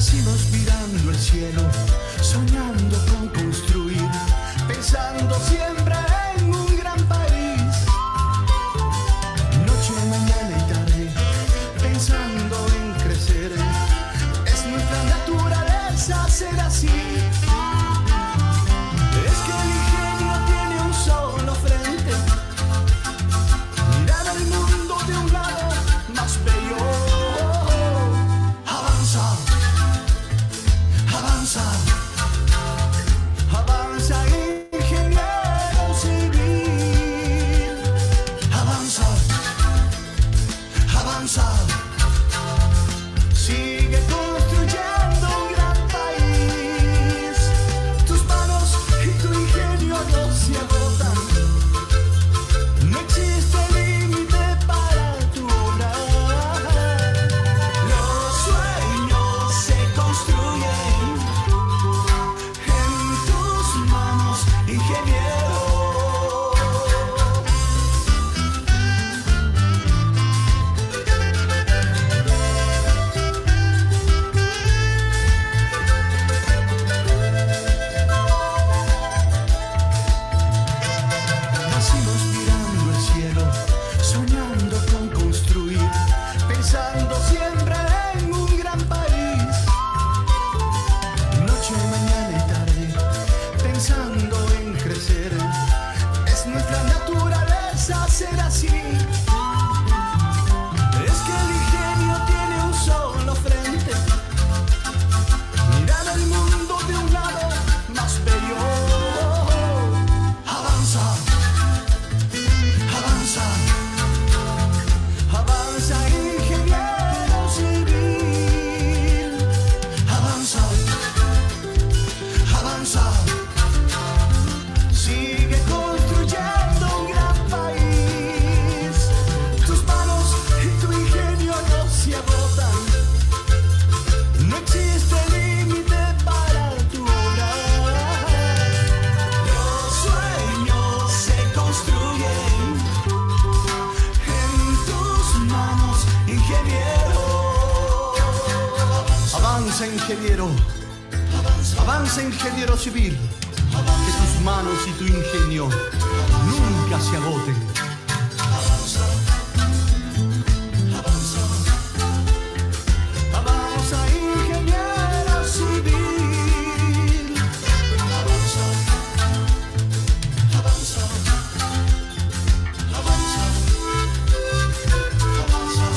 Nacimos mirando el cielo, soñando con construir, pensando siempre en un gran país. Noche, mañana y tarde, pensando en crecer. Es nuestra naturaleza ser así. Es que el ingenio tiene un solo frente, mirar el mundo de un lado más bello. Avanza, avanza, avanza, ingeniero civil. Avanza, avanza, sigue construyendo un gran país. Tus manos y tu ingenio no se agotan. No existe límite para tu obra. Los sueños se construyen en tus manos, ingeniero. Nacimos mirando el cielo, soñando con construir, pensando siempre en un gran país. Noche, mañana y tarde, pensando en crecer. Es nuestra naturaleza ser así. Es que el ingenio tiene un solo frente, mirar el mundo de un lado más bello. Avanza, avanza, avanza, ingeniero civil. Avanza, avanza, sigue construyendo un gran país. Tus manos y tu ingenio no se agotan. No existe límite para tu obra. Los sueños se construyen en tus manos, ingeniero. Avanza, ingeniero. Avanza, ingeniero civil. Que tus manos y tu ingenio nunca se agoten. Avanza, ingeniero civil. Avanza, avanza, avanza, avanza.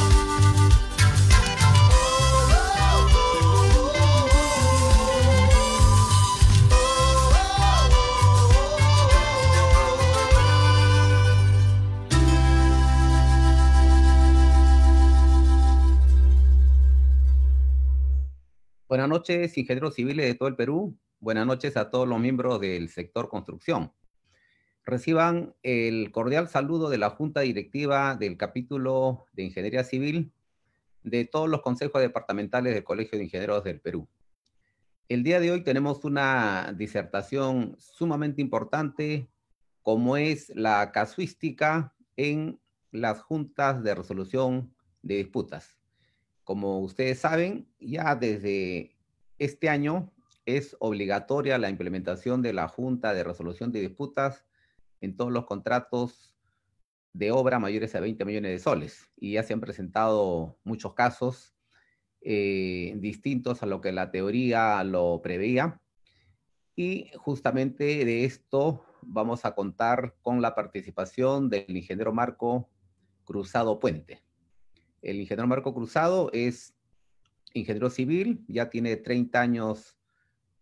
Buenas noches, ingenieros civiles de todo el Perú. Buenas noches a todos los miembros del sector construcción. Reciban el cordial saludo de la Junta Directiva del capítulo de Ingeniería Civil de todos los consejos departamentales del Colegio de Ingenieros del Perú. El día de hoy tenemos una disertación sumamente importante, como es la casuística en las juntas de resolución de disputas. Como ustedes saben, ya desde este año es obligatoria la implementación de la Junta de Resolución de Disputas en todos los contratos de obra mayores a 20 millones de soles. Y ya se han presentado muchos casos distintos a lo que la teoría lo preveía. Y justamente de esto vamos a contar con la participación del ingeniero Marco Cruzado Puente. El ingeniero Marco Cruzado es ingeniero civil, ya tiene 30 años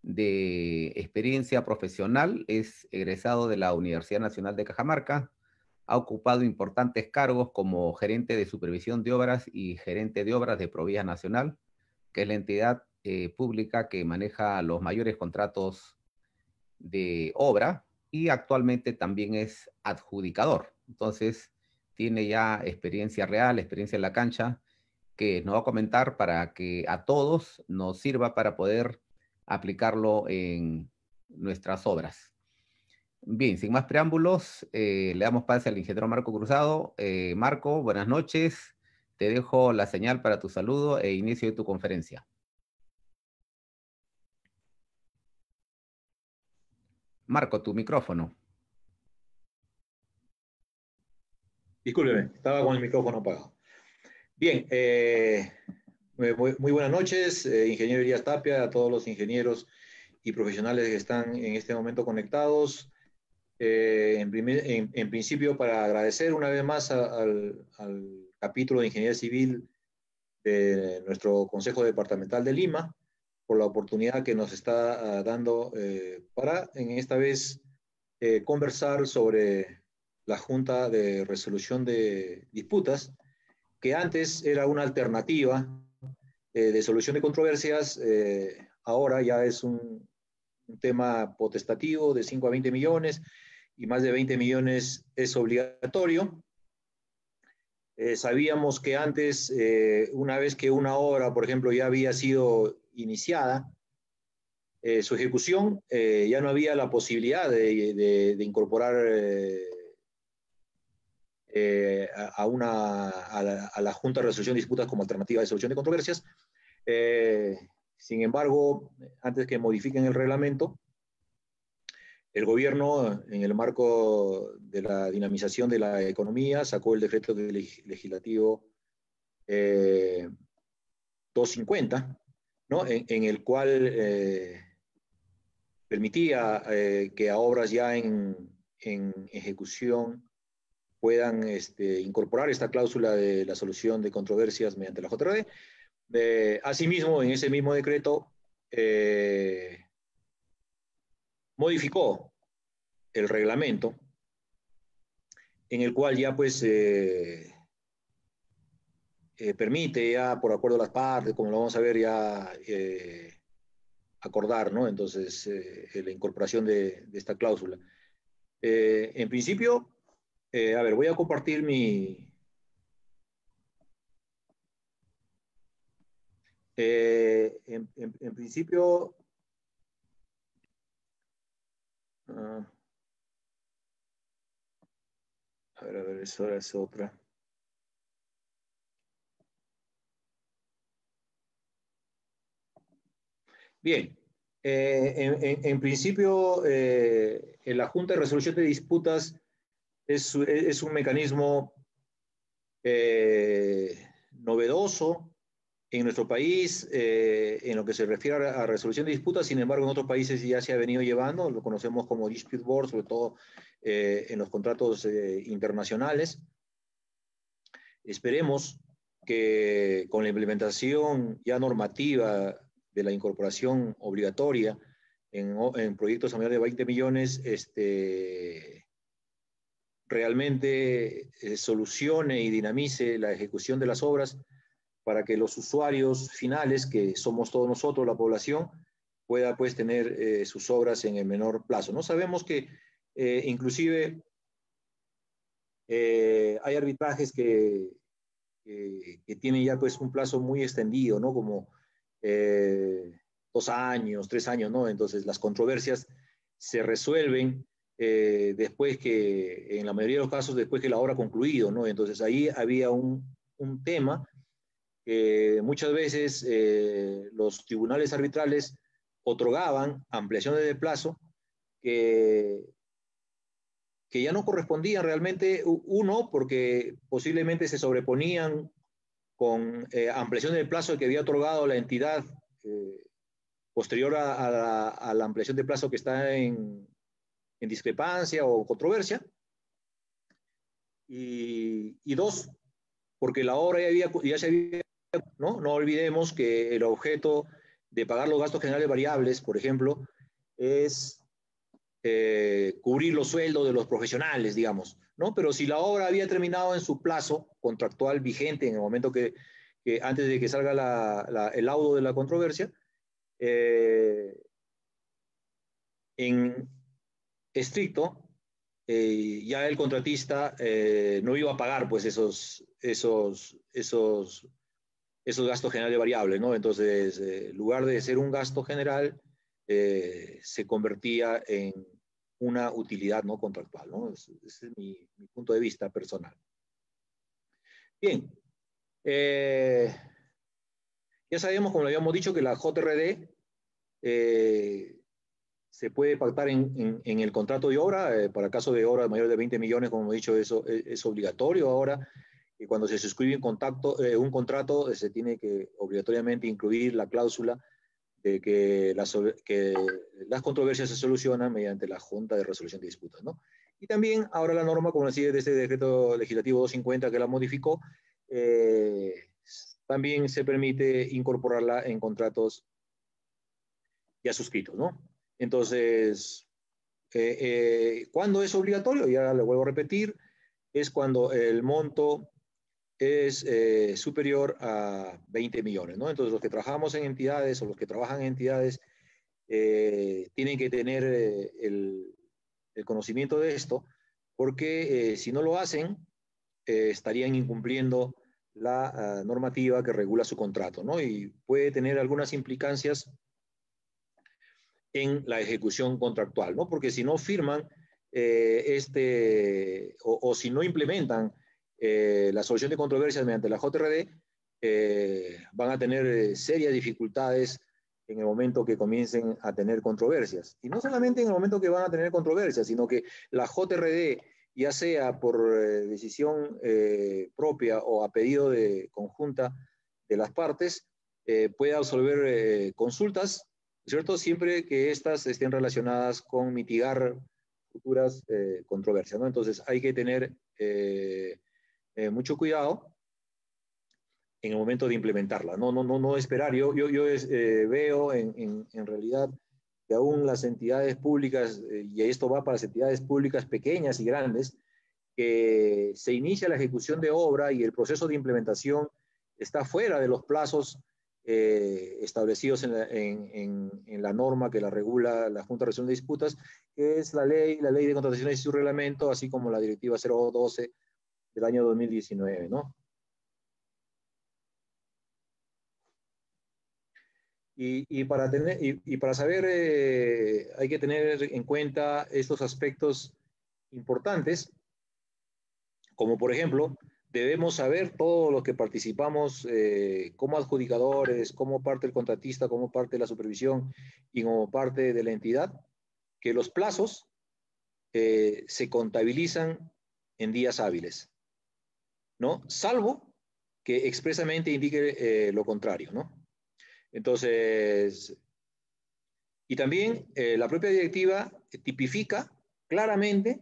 de experiencia profesional, es egresado de la Universidad Nacional de Cajamarca, ha ocupado importantes cargos como gerente de supervisión de obras y gerente de obras de Provía Nacional, que es la entidad pública que maneja los mayores contratos de obra, y actualmente también es adjudicador. Entonces, tiene ya experiencia real, experiencia en la cancha, que nos va a comentar para que a todos nos sirva para poder aplicarlo en nuestras obras. Bien, sin más preámbulos, le damos pase al ingeniero Marco Cruzado. Marco, buenas noches. Te dejo la señal para tu saludo e inicio de tu conferencia. Marco, tu micrófono. Discúlpeme, estaba con el micrófono apagado. Bien, muy buenas noches, ingeniero Elías Tapia, a todos los ingenieros y profesionales que están en este momento conectados. En principio, para agradecer una vez más al capítulo de Ingeniería Civil de nuestro Consejo Departamental de Lima por la oportunidad que nos está dando para en esta vez conversar sobre la Junta de Resolución de Disputas, que antes era una alternativa de solución de controversias, ahora ya es un tema potestativo de 5 a 20 millones y más de 20 millones es obligatorio. Sabíamos que antes, una vez que una obra, por ejemplo, ya había sido iniciada, su ejecución, ya no había la posibilidad de incorporar a la Junta de Resolución de Disputas como alternativa de solución de controversias. Sin embargo, antes que modifiquen el reglamento, el gobierno, en el marco de la dinamización de la economía, sacó el decreto legislativo 250, ¿no? en el cual permitía que a obras ya en ejecución puedan incorporar esta cláusula de la solución de controversias mediante la JRD. Asimismo, en ese mismo decreto modificó el reglamento en el cual ya pues permite ya por acuerdo de las partes, como lo vamos a ver ya acordar, ¿no? Entonces la incorporación de esta cláusula. En principio, a ver, voy a compartir en principio, a ver, eso es otra. Bien, en principio, en la Junta de Resolución de Disputas es un mecanismo novedoso en nuestro país en lo que se refiere a resolución de disputas. Sin embargo, en otros países ya se ha venido llevando, lo conocemos como dispute board, sobre todo en los contratos internacionales. Esperemos que con la implementación ya normativa de la incorporación obligatoria en proyectos a mayor de 20 millones, realmente solucione y dinamice la ejecución de las obras para que los usuarios finales, que somos todos nosotros, la población, pueda pues tener sus obras en el menor plazo. No sabemos que inclusive hay arbitrajes que tienen ya pues un plazo muy extendido, ¿no? Como 2 años, 3 años, ¿no? Entonces las controversias se resuelven después que, en la mayoría de los casos, después que la obra ha concluido, ¿no? Entonces ahí había un tema que muchas veces los tribunales arbitrales otorgaban ampliaciones de plazo que ya no correspondían realmente, uno, porque posiblemente se sobreponían con ampliación de plazo que había otorgado la entidad posterior a la ampliación de plazo que está en discrepancia o controversia. Y dos, porque la obra ya se había, ¿no? No olvidemos que el objeto de pagar los gastos generales variables, por ejemplo, es cubrir los sueldos de los profesionales, digamos, ¿no? Pero si la obra había terminado en su plazo contractual vigente en el momento que antes de que salga el laudo de la controversia, en estricto, ya el contratista no iba a pagar pues esos gastos generales variables, ¿no? Entonces, en lugar de ser un gasto general, se convertía en una utilidad no contractual, ¿no? Ese es mi punto de vista personal. Bien, ya sabemos, como lo habíamos dicho, que la JRD se puede pactar en el contrato de obra. Para caso de obra mayor de 20 millones, como he dicho, eso es obligatorio ahora. Y cuando se suscribe un contrato, se tiene que obligatoriamente incluir la cláusula de que las controversias se solucionan mediante la Junta de Resolución de Disputas, ¿no? Y también ahora la norma, como decía, de este decreto legislativo 250 que la modificó, también se permite incorporarla en contratos ya suscritos, ¿no? Entonces, ¿cuándo es obligatorio? Ya lo vuelvo a repetir, es cuando el monto es superior a 20 millones, ¿no? Entonces, los que trabajamos en entidades o los que trabajan en entidades tienen que tener el conocimiento de esto, porque si no lo hacen, estarían incumpliendo la normativa que regula su contrato, ¿no? Y puede tener algunas implicancias en la ejecución contractual, ¿no? Porque si no firman o si no implementan la solución de controversias mediante la JRD, van a tener serias dificultades en el momento que comiencen a tener controversias. Y no solamente en el momento que van a tener controversias, sino que la JRD, ya sea por decisión propia o a pedido de conjunta de las partes, puede absolver consultas, ¿cierto? Siempre que éstas estén relacionadas con mitigar futuras controversias, ¿no? Entonces hay que tener mucho cuidado en el momento de implementarla. No esperar. Yo veo en realidad que aún las entidades públicas, y esto va para las entidades públicas pequeñas y grandes, que se inicia la ejecución de obra y el proceso de implementación está fuera de los plazos establecidos en la norma que la regula la Junta de Resolución de Disputas, que es la ley de contrataciones y su reglamento, así como la directiva 012 del año 2019, ¿no? Y para saber, hay que tener en cuenta estos aspectos importantes, como por ejemplo, debemos saber todo lo que participamos como adjudicadores, como parte del contratista, como parte de la supervisión y como parte de la entidad, que los plazos se contabilizan en días hábiles, ¿no? Salvo que expresamente indique lo contrario, ¿no? Entonces, y también la propia directiva tipifica claramente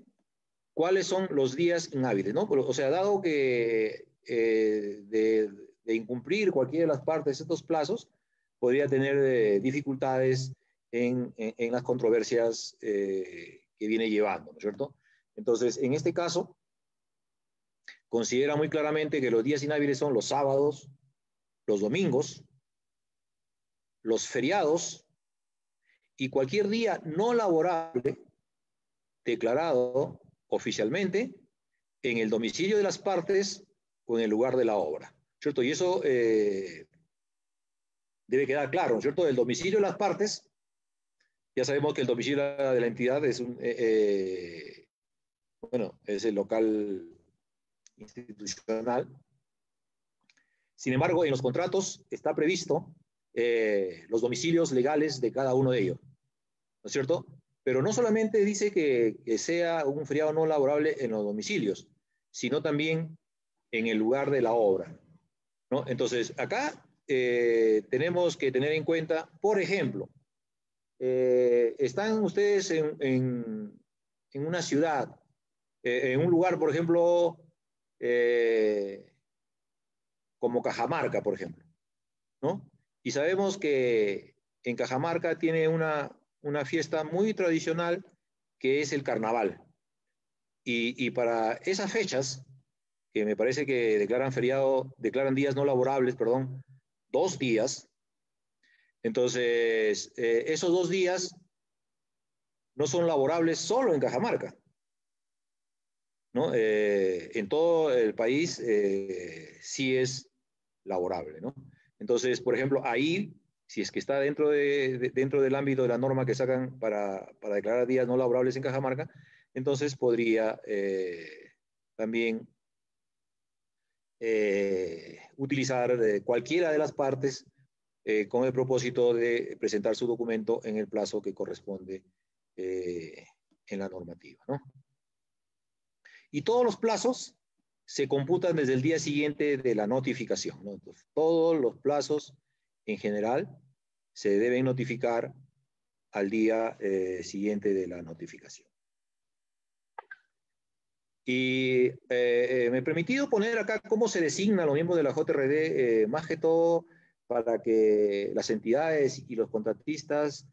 cuáles son los días inhábiles, ¿no? O sea, dado que de incumplir cualquiera de las partes de estos plazos, podría tener dificultades en las controversias que viene llevando, ¿no es cierto? Entonces, en este caso, considera muy claramente que los días inhábiles son los sábados, los domingos, los feriados y cualquier día no laborable declarado oficialmente en el domicilio de las partes o en el lugar de la obra, ¿cierto? Y eso debe quedar claro, ¿cierto? El domicilio de las partes, ya sabemos que el domicilio de la entidad es es el local institucional. Sin embargo, en los contratos está previsto los domicilios legales de cada uno de ellos, ¿no es cierto? Pero no solamente dice que sea un feriado no laborable en los domicilios, sino también en el lugar de la obra, ¿no? Entonces, acá tenemos que tener en cuenta, por ejemplo, están ustedes en una ciudad, en un lugar, por ejemplo, como Cajamarca, por ejemplo, ¿no? Y sabemos que en Cajamarca tiene una fiesta muy tradicional que es el carnaval. Y para esas fechas, que me parece que declaran días no laborables, perdón, 2 días. Entonces, esos 2 días no son laborables solo en Cajamarca, ¿no? En todo el país sí es laborable, ¿no? Entonces, por ejemplo, ahí, si es que está dentro del ámbito de la norma que sacan para declarar días no laborables en Cajamarca, entonces podría también utilizar cualquiera de las partes con el propósito de presentar su documento en el plazo que corresponde en la normativa, ¿no? Y todos los plazos se computan desde el día siguiente de la notificación, ¿no? Entonces, todos los plazos en general se deben notificar al día siguiente de la notificación. Y me he permitido poner acá cómo se designan los miembros de la JRD, más que todo para que las entidades y los contratistas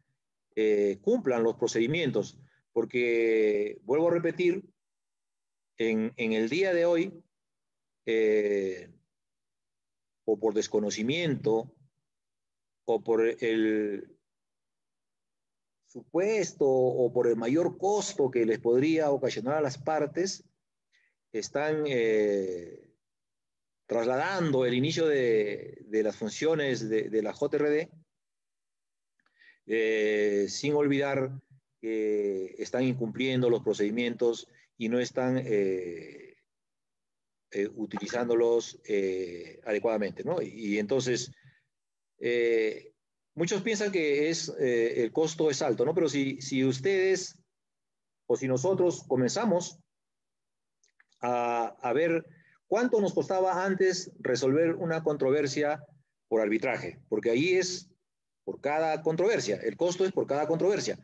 cumplan los procedimientos, porque, vuelvo a repetir, en el día de hoy, o por desconocimiento, o por el supuesto, o por el mayor costo que les podría ocasionar a las partes, están trasladando el inicio de las funciones de la JRD, sin olvidar que están incumpliendo los procedimientos y no están utilizándolos adecuadamente, ¿no? Y entonces, muchos piensan que el costo es alto, ¿no? Pero si ustedes o si nosotros comenzamos a ver cuánto nos costaba antes resolver una controversia por arbitraje, porque ahí es por cada controversia, el costo es por cada controversia.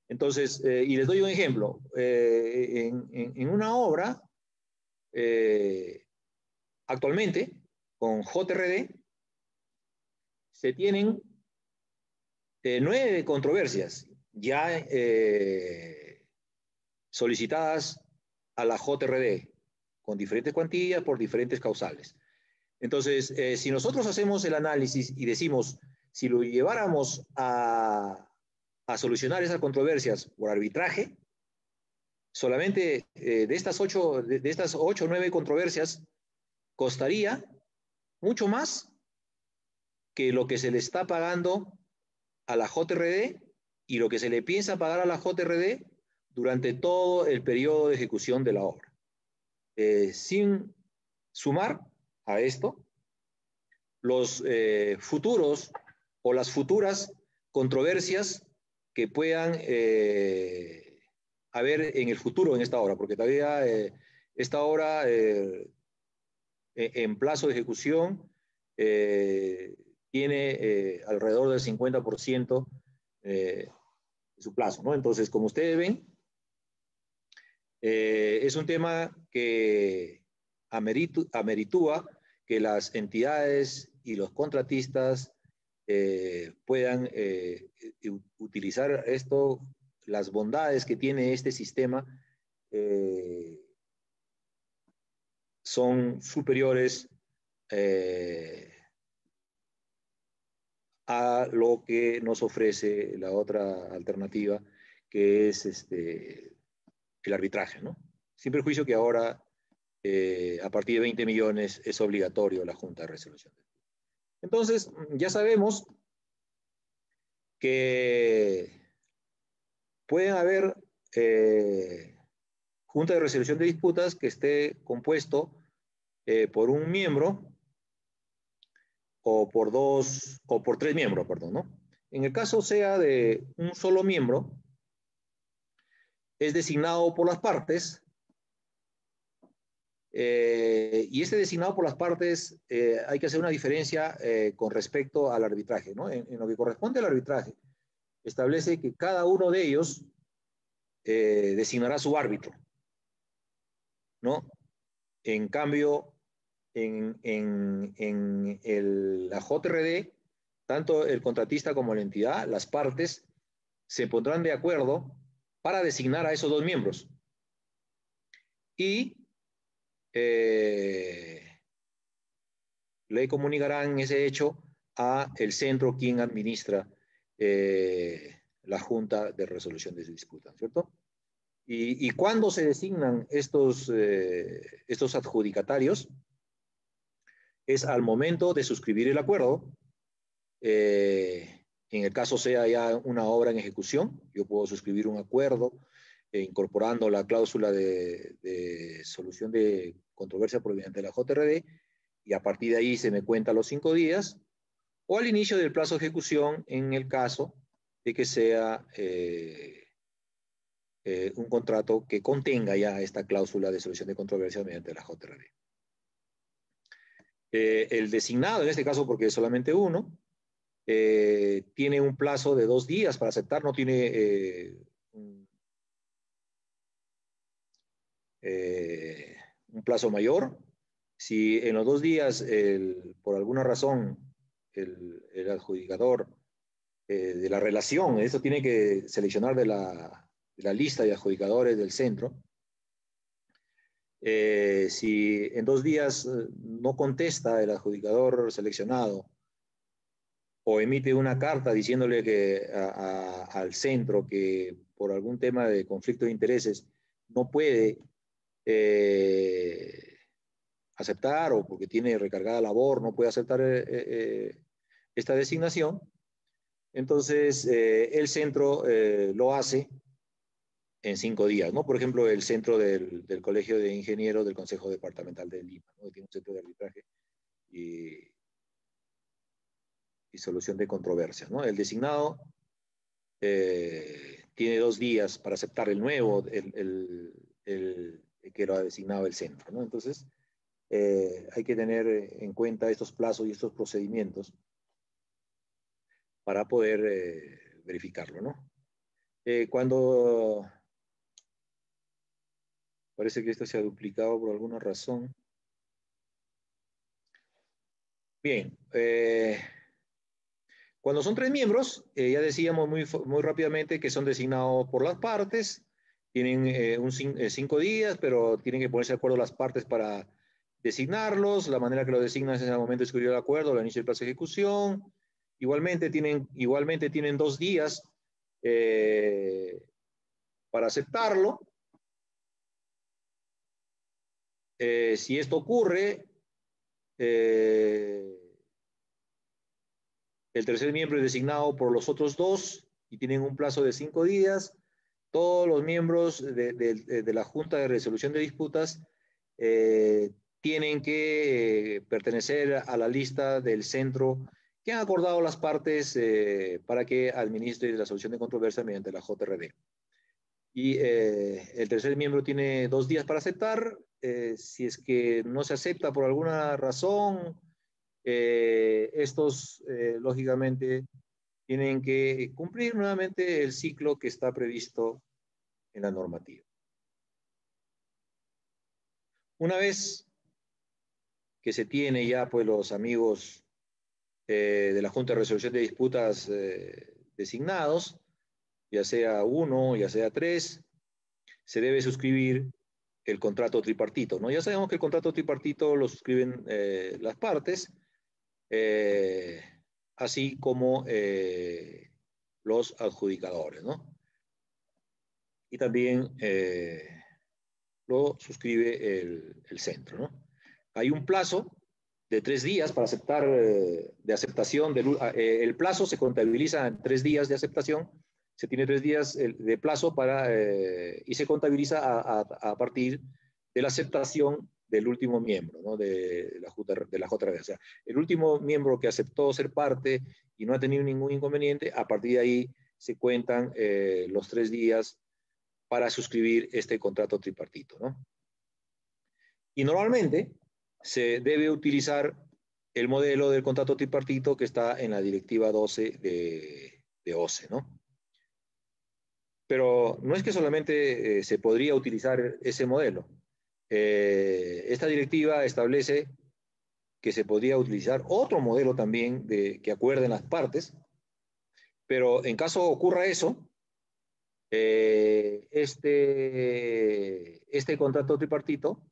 Entonces, y les doy un ejemplo, en una obra, actualmente, con JRD, se tienen 9 controversias ya solicitadas a la JRD, con diferentes cuantías por diferentes causales. Entonces, si nosotros hacemos el análisis y decimos, si lo lleváramos a solucionar esas controversias por arbitraje, solamente de estas 8 o 9 controversias costaría mucho más que lo que se le está pagando a la JRD y lo que se le piensa pagar a la JRD durante todo el periodo de ejecución de la obra. Sin sumar a esto los futuros o las futuras controversias que puedan haber en el futuro en esta obra, porque todavía esta obra en plazo de ejecución tiene alrededor del 50% de su plazo, ¿no? Entonces, como ustedes ven, es un tema que ameritúa que las entidades y los contratistas puedan utilizar esto, las bondades que tiene este sistema son superiores a lo que nos ofrece la otra alternativa, que es el arbitraje, ¿no? Sin perjuicio que ahora, a partir de 20 millones, es obligatorio la Junta de Resolución. Entonces, ya sabemos que pueden haber Junta de Resolución de Disputas que esté compuesto por un miembro o por 2 o por 3 miembros, perdón, ¿no? En el caso sea de un solo miembro, es designado por las partes y este designado por las partes hay que hacer una diferencia con respecto al arbitraje, ¿no? En lo que corresponde al arbitraje, establece que cada uno de ellos designará su árbitro, ¿no? En cambio, en la JRD, tanto el contratista como la entidad, las partes, se pondrán de acuerdo para designar a esos 2 miembros. Y le comunicarán ese hecho a el centro quien administra la Junta de Resolución de Disputas, ¿cierto? ¿Y cuándo se designan estos adjudicatarios? Es al momento de suscribir el acuerdo. En el caso sea ya una obra en ejecución, yo puedo suscribir un acuerdo incorporando la cláusula de solución de controversia proveniente de la JRD, y a partir de ahí se me cuenta los 5 días, o al inicio del plazo de ejecución en el caso de que sea un contrato que contenga ya esta cláusula de solución de controversias mediante la JRD. El designado, en este caso porque es solamente uno, tiene un plazo de 2 días para aceptar, no tiene un plazo mayor. Si en los 2 días, por alguna razón, el adjudicador de la relación, eso tiene que seleccionar de la lista de adjudicadores del centro, si en 2 días no contesta el adjudicador seleccionado o emite una carta diciéndole que al centro que por algún tema de conflicto de intereses no puede aceptar o porque tiene recargada labor, no puede aceptar esta designación, entonces el centro lo hace en 5 días, ¿no? Por ejemplo, el centro del Colegio de Ingenieros del Consejo Departamental de Lima, ¿no? Que tiene un centro de arbitraje y solución de controversias, ¿no? El designado tiene 2 días para aceptar el nuevo, el que lo ha designado el centro, ¿no? Entonces, hay que tener en cuenta estos plazos y estos procedimientos para poder verificarlo, ¿no? Cuando parece que esto se ha duplicado por alguna razón. Bien, cuando son 3 miembros, ya decíamos muy rápidamente que son designados por las partes, tienen 5 días, pero tienen que ponerse de acuerdo las partes para designarlos. La manera que lo designan es en el momento de escribir el acuerdo, al inicio del plazo de ejecución. Igualmente tienen 2 días para aceptarlo. Si esto ocurre, el tercer miembro es designado por los otros 2 y tienen un plazo de 5 días. Todos los miembros de la Junta de Resolución de Disputas tienen que pertenecer a la lista del centro que han acordado las partes para que administre la solución de controversia mediante la JRD. Y el tercer miembro tiene 2 días para aceptar. Si es que no se acepta por alguna razón, estos lógicamente tienen que cumplir nuevamente el ciclo que está previsto en la normativa. Una vez que se tiene ya pues los amigos de la Junta de Resolución de Disputas designados, ya sea 1, ya sea 3, se debe suscribir el contrato tripartito, ¿no? Ya sabemos que el contrato tripartito lo suscriben las partes, así como los adjudicadores, ¿no? Y también lo suscribe el centro, ¿no? Hay un plazo de 3 días para aceptar, de aceptación, el plazo se contabiliza en 3 días de aceptación, se tiene 3 días de plazo y se contabiliza a partir de la aceptación del último miembro, ¿no? de la JRD. O sea, el último miembro que aceptó ser parte y no ha tenido ningún inconveniente, a partir de ahí se cuentan los 3 días para suscribir este contrato tripartito, ¿no? Y normalmente se debe utilizar el modelo del contrato tripartito que está en la Directiva 12 de OCE, ¿no? Pero no es que solamente se podría utilizar ese modelo. Esta directiva establece que se podría utilizar otro modelo también que acuerden las partes, pero en caso ocurra eso, este contrato tripartito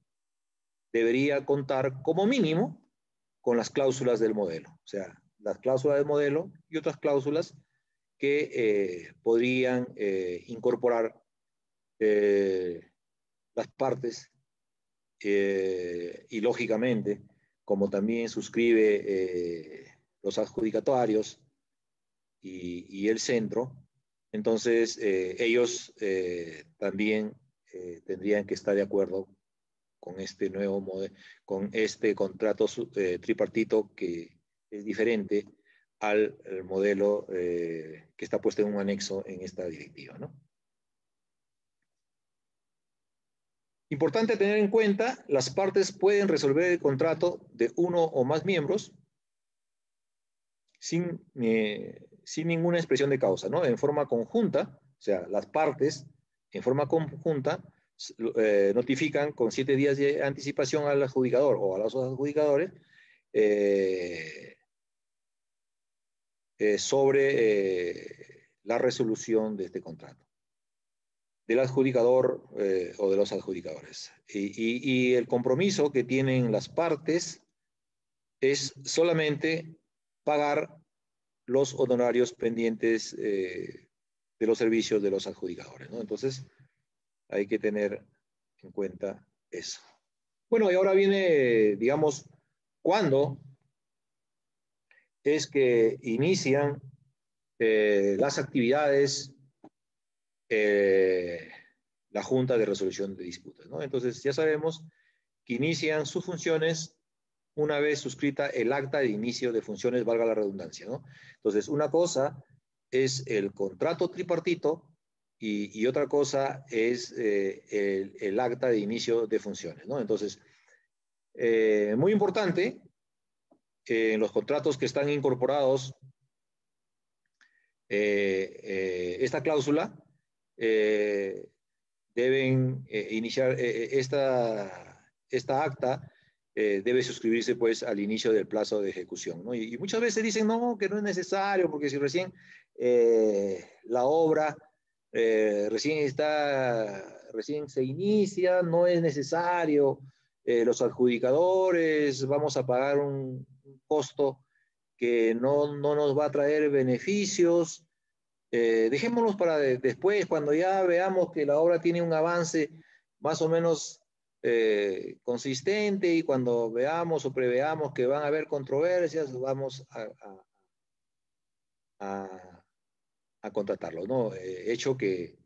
debería contar como mínimo con las cláusulas del modelo, o sea, las cláusulas del modelo y otras cláusulas que podrían incorporar las partes y lógicamente, como también suscribe los adjudicatarios y el centro, entonces ellos también tendrían que estar de acuerdo con este nuevo modelo, con este contrato tripartito que es diferente al modelo que está puesto en un anexo en esta directiva, ¿no? Importante tener en cuenta, las partes pueden resolver el contrato de uno o más miembros sin ninguna expresión de causa, ¿no? En forma conjunta, o sea, las partes en forma conjunta notifican con 7 días de anticipación al adjudicador o a los adjudicadores sobre la resolución de este contrato, del adjudicador o de los adjudicadores. Y el compromiso que tienen las partes es solamente pagar los honorarios pendientes de los servicios de los adjudicadores, ¿no? Entonces, hay que tener en cuenta eso. Bueno, y ahora viene, digamos, ¿cuándo es que inician las actividades la Junta de Resolución de Disputas, ¿no? Entonces, ya sabemos que inician sus funciones una vez suscrita el acta de inicio de funciones, valga la redundancia, ¿no? Entonces, una cosa es el contrato tripartito y otra cosa es el acta de inicio de funciones, ¿no? Entonces, muy importante, en los contratos que están incorporados esta cláusula, deben iniciar esta acta, debe suscribirse pues al inicio del plazo de ejecución, ¿no? Y muchas veces dicen, no, que no es necesario, porque si recién la obra recién se inicia, no es necesario, los adjudicadores vamos a pagar un costo que no nos va a traer beneficios, dejémoslos para después, cuando ya veamos que la obra tiene un avance más o menos consistente y cuando veamos o preveamos que van a haber controversias, vamos a contratarlos, ¿no? Hecho que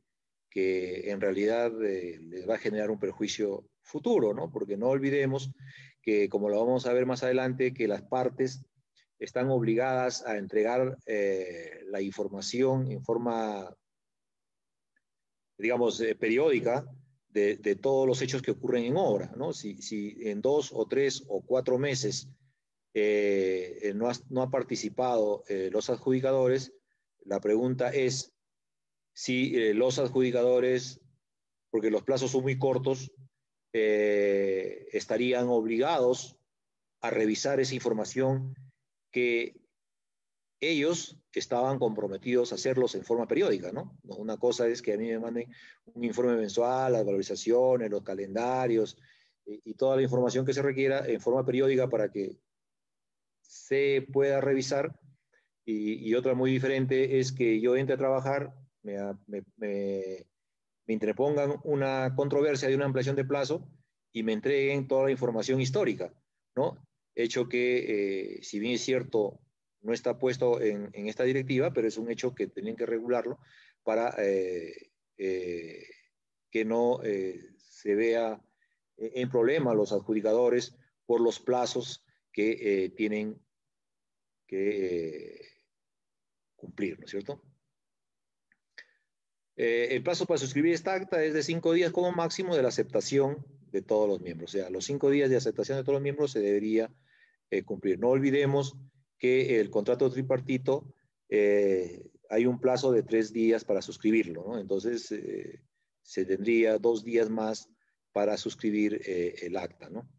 en realidad les va a generar un perjuicio futuro, ¿no? Porque no olvidemos que, como lo vamos a ver más adelante, que las partes están obligadas a entregar la información en forma, digamos, periódica de todos los hechos que ocurren en obra, ¿no? Si en 2 o 3 o 4 meses no ha participado los adjudicadores, la pregunta es si los adjudicadores, porque los plazos son muy cortos, estarían obligados a revisar esa información que ellos estaban comprometidos a hacerlos en forma periódica, ¿no? Una cosa es que a mí me manden un informe mensual, las valorizaciones, los calendarios y toda la información que se requiera en forma periódica para que se pueda revisar. Y otra muy diferente es que yo entre a trabajar, me interpongan una controversia de una ampliación de plazo y me entreguen toda la información histórica, ¿no? Hecho que, si bien es cierto, no está puesto en esta directiva, pero es un hecho que tienen que regularlo para que no se vea en problema los adjudicadores por los plazos que tienen que cumplir, ¿no es cierto? El plazo para suscribir esta acta es de 5 días como máximo de la aceptación de todos los miembros. O sea, los 5 días de aceptación de todos los miembros se debería cumplir. No olvidemos que el contrato tripartito hay un plazo de 3 días para suscribirlo, ¿no? Entonces, se tendría 2 días más para suscribir el acta, ¿no?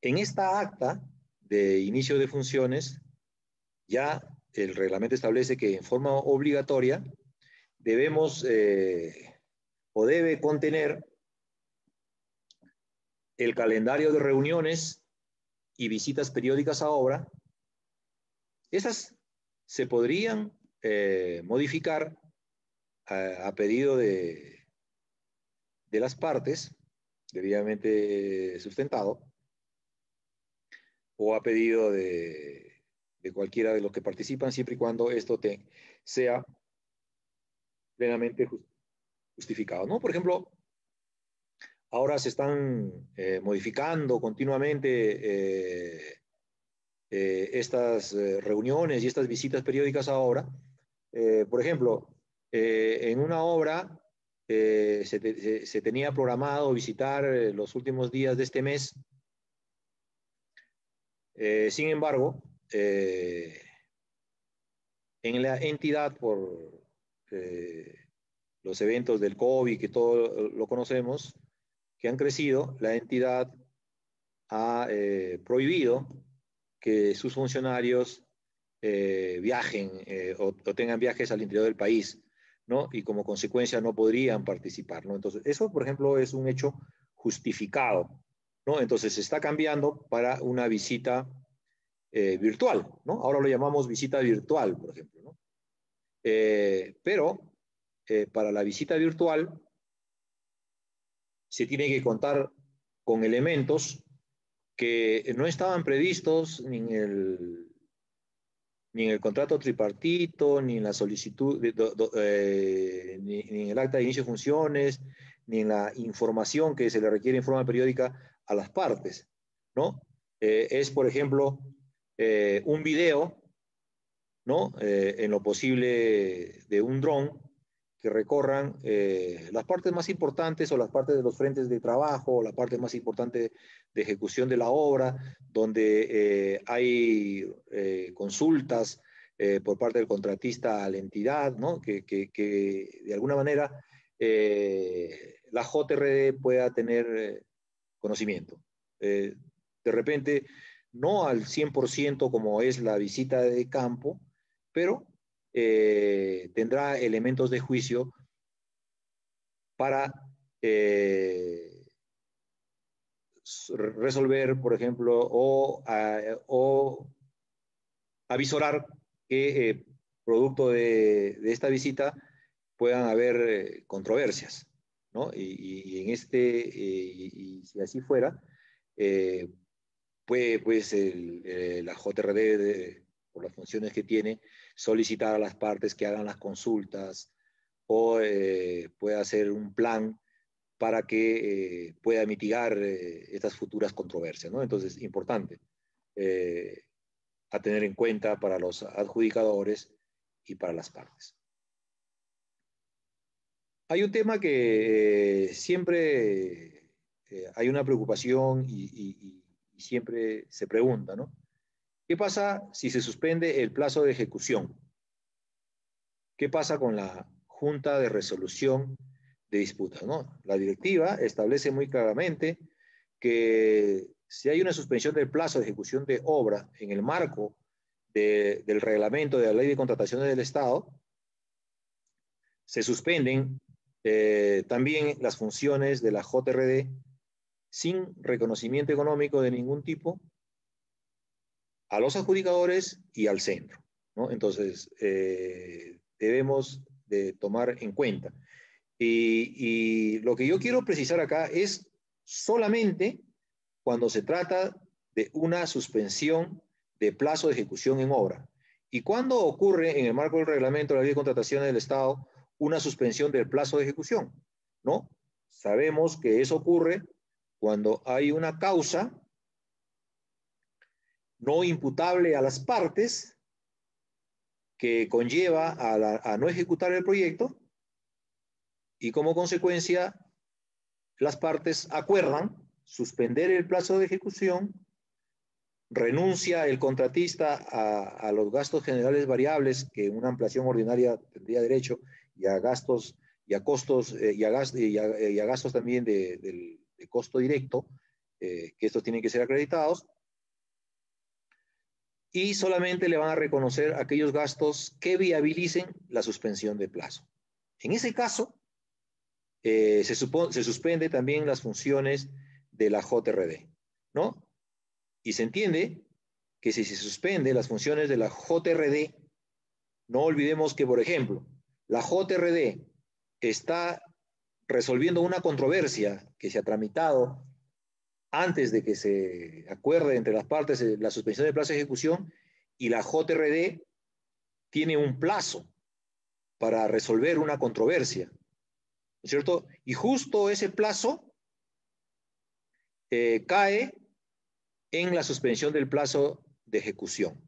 En esta acta de inicio de funciones, ya el reglamento establece que en forma obligatoria debemos o debe contener el calendario de reuniones y visitas periódicas a obra. Esas se podrían modificar a pedido de las partes, debidamente sustentado, o a pedido de cualquiera de los que participan, siempre y cuando esto sea plenamente justificado, ¿no? Por ejemplo, ahora se están modificando continuamente estas reuniones y estas visitas periódicas a obra. Por ejemplo, en una obra se tenía programado visitar los últimos días de este mes. Sin embargo, en la entidad, por los eventos del COVID, que todos lo conocemos, que han crecido, la entidad ha prohibido que sus funcionarios viajen o tengan viajes al interior del país, ¿no? Y como consecuencia no podrían participar, ¿no? Entonces, eso, por ejemplo, es un hecho justificado, ¿no? Entonces, se está cambiando para una visita virtual, ¿no? Ahora lo llamamos visita virtual, por ejemplo, ¿no? Pero para la visita virtual se tiene que contar con elementos que no estaban previstos ni en el contrato tripartito, ni en la solicitud, ni en el acta de inicio de funciones, ni en la información que se le requiere en forma periódica a las partes, ¿no? Es, por ejemplo, un video, ¿no? En lo posible de un dron que recorran las partes más importantes o las partes de los frentes de trabajo, o la parte más importante de ejecución de la obra, donde hay consultas por parte del contratista a la entidad, ¿no? Que de alguna manera la JRD pueda tener conocimiento. De repente, no al 100% como es la visita de campo, pero tendrá elementos de juicio para resolver, por ejemplo, o avisorar que producto de esta visita puedan haber controversias, ¿no? Y en y si así fuera, puede pues la JRD, por las funciones que tiene, solicitar a las partes que hagan las consultas o pueda hacer un plan para que pueda mitigar estas futuras controversias, ¿no? Entonces, importante a tener en cuenta para los adjudicadores y para las partes. Hay un tema que siempre hay una preocupación y siempre se pregunta, ¿no? ¿Qué pasa si se suspende el plazo de ejecución? ¿Qué pasa con la Junta de Resolución de Disputas, ¿no? La directiva establece muy claramente que si hay una suspensión del plazo de ejecución de obra en el marco del reglamento de la Ley de Contrataciones del Estado, se suspenden también las funciones de la JRD sin reconocimiento económico de ningún tipo a los adjudicadores y al centro, ¿no? Entonces, debemos de tomar en cuenta. Y lo que yo quiero precisar acá es solamente cuando se trata de una suspensión de plazo de ejecución en obra. ¿Y cuándo ocurre en el marco del reglamento de la Ley de Contrataciones del Estado una suspensión del plazo de ejecución? ¿No? Sabemos que eso ocurre cuando hay una causa no imputable a las partes que conlleva a no ejecutar el proyecto y como consecuencia las partes acuerdan suspender el plazo de ejecución, renuncia el contratista a los gastos generales variables que una ampliación ordinaria tendría derecho y a gastos y a costos y a gastos también de costo directo, que estos tienen que ser acreditados, y solamente le van a reconocer aquellos gastos que viabilicen la suspensión de plazo. En ese caso, se suspende también las funciones de la JRD, ¿no? Y se entiende que si se suspende las funciones de la JRD, no olvidemos que, por ejemplo, la JRD está resolviendo una controversia que se ha tramitado antes de que se acuerde entre las partes la suspensión del plazo de ejecución, y la JRD tiene un plazo para resolver una controversia, ¿no es cierto? Y justo ese plazo cae en la suspensión del plazo de ejecución.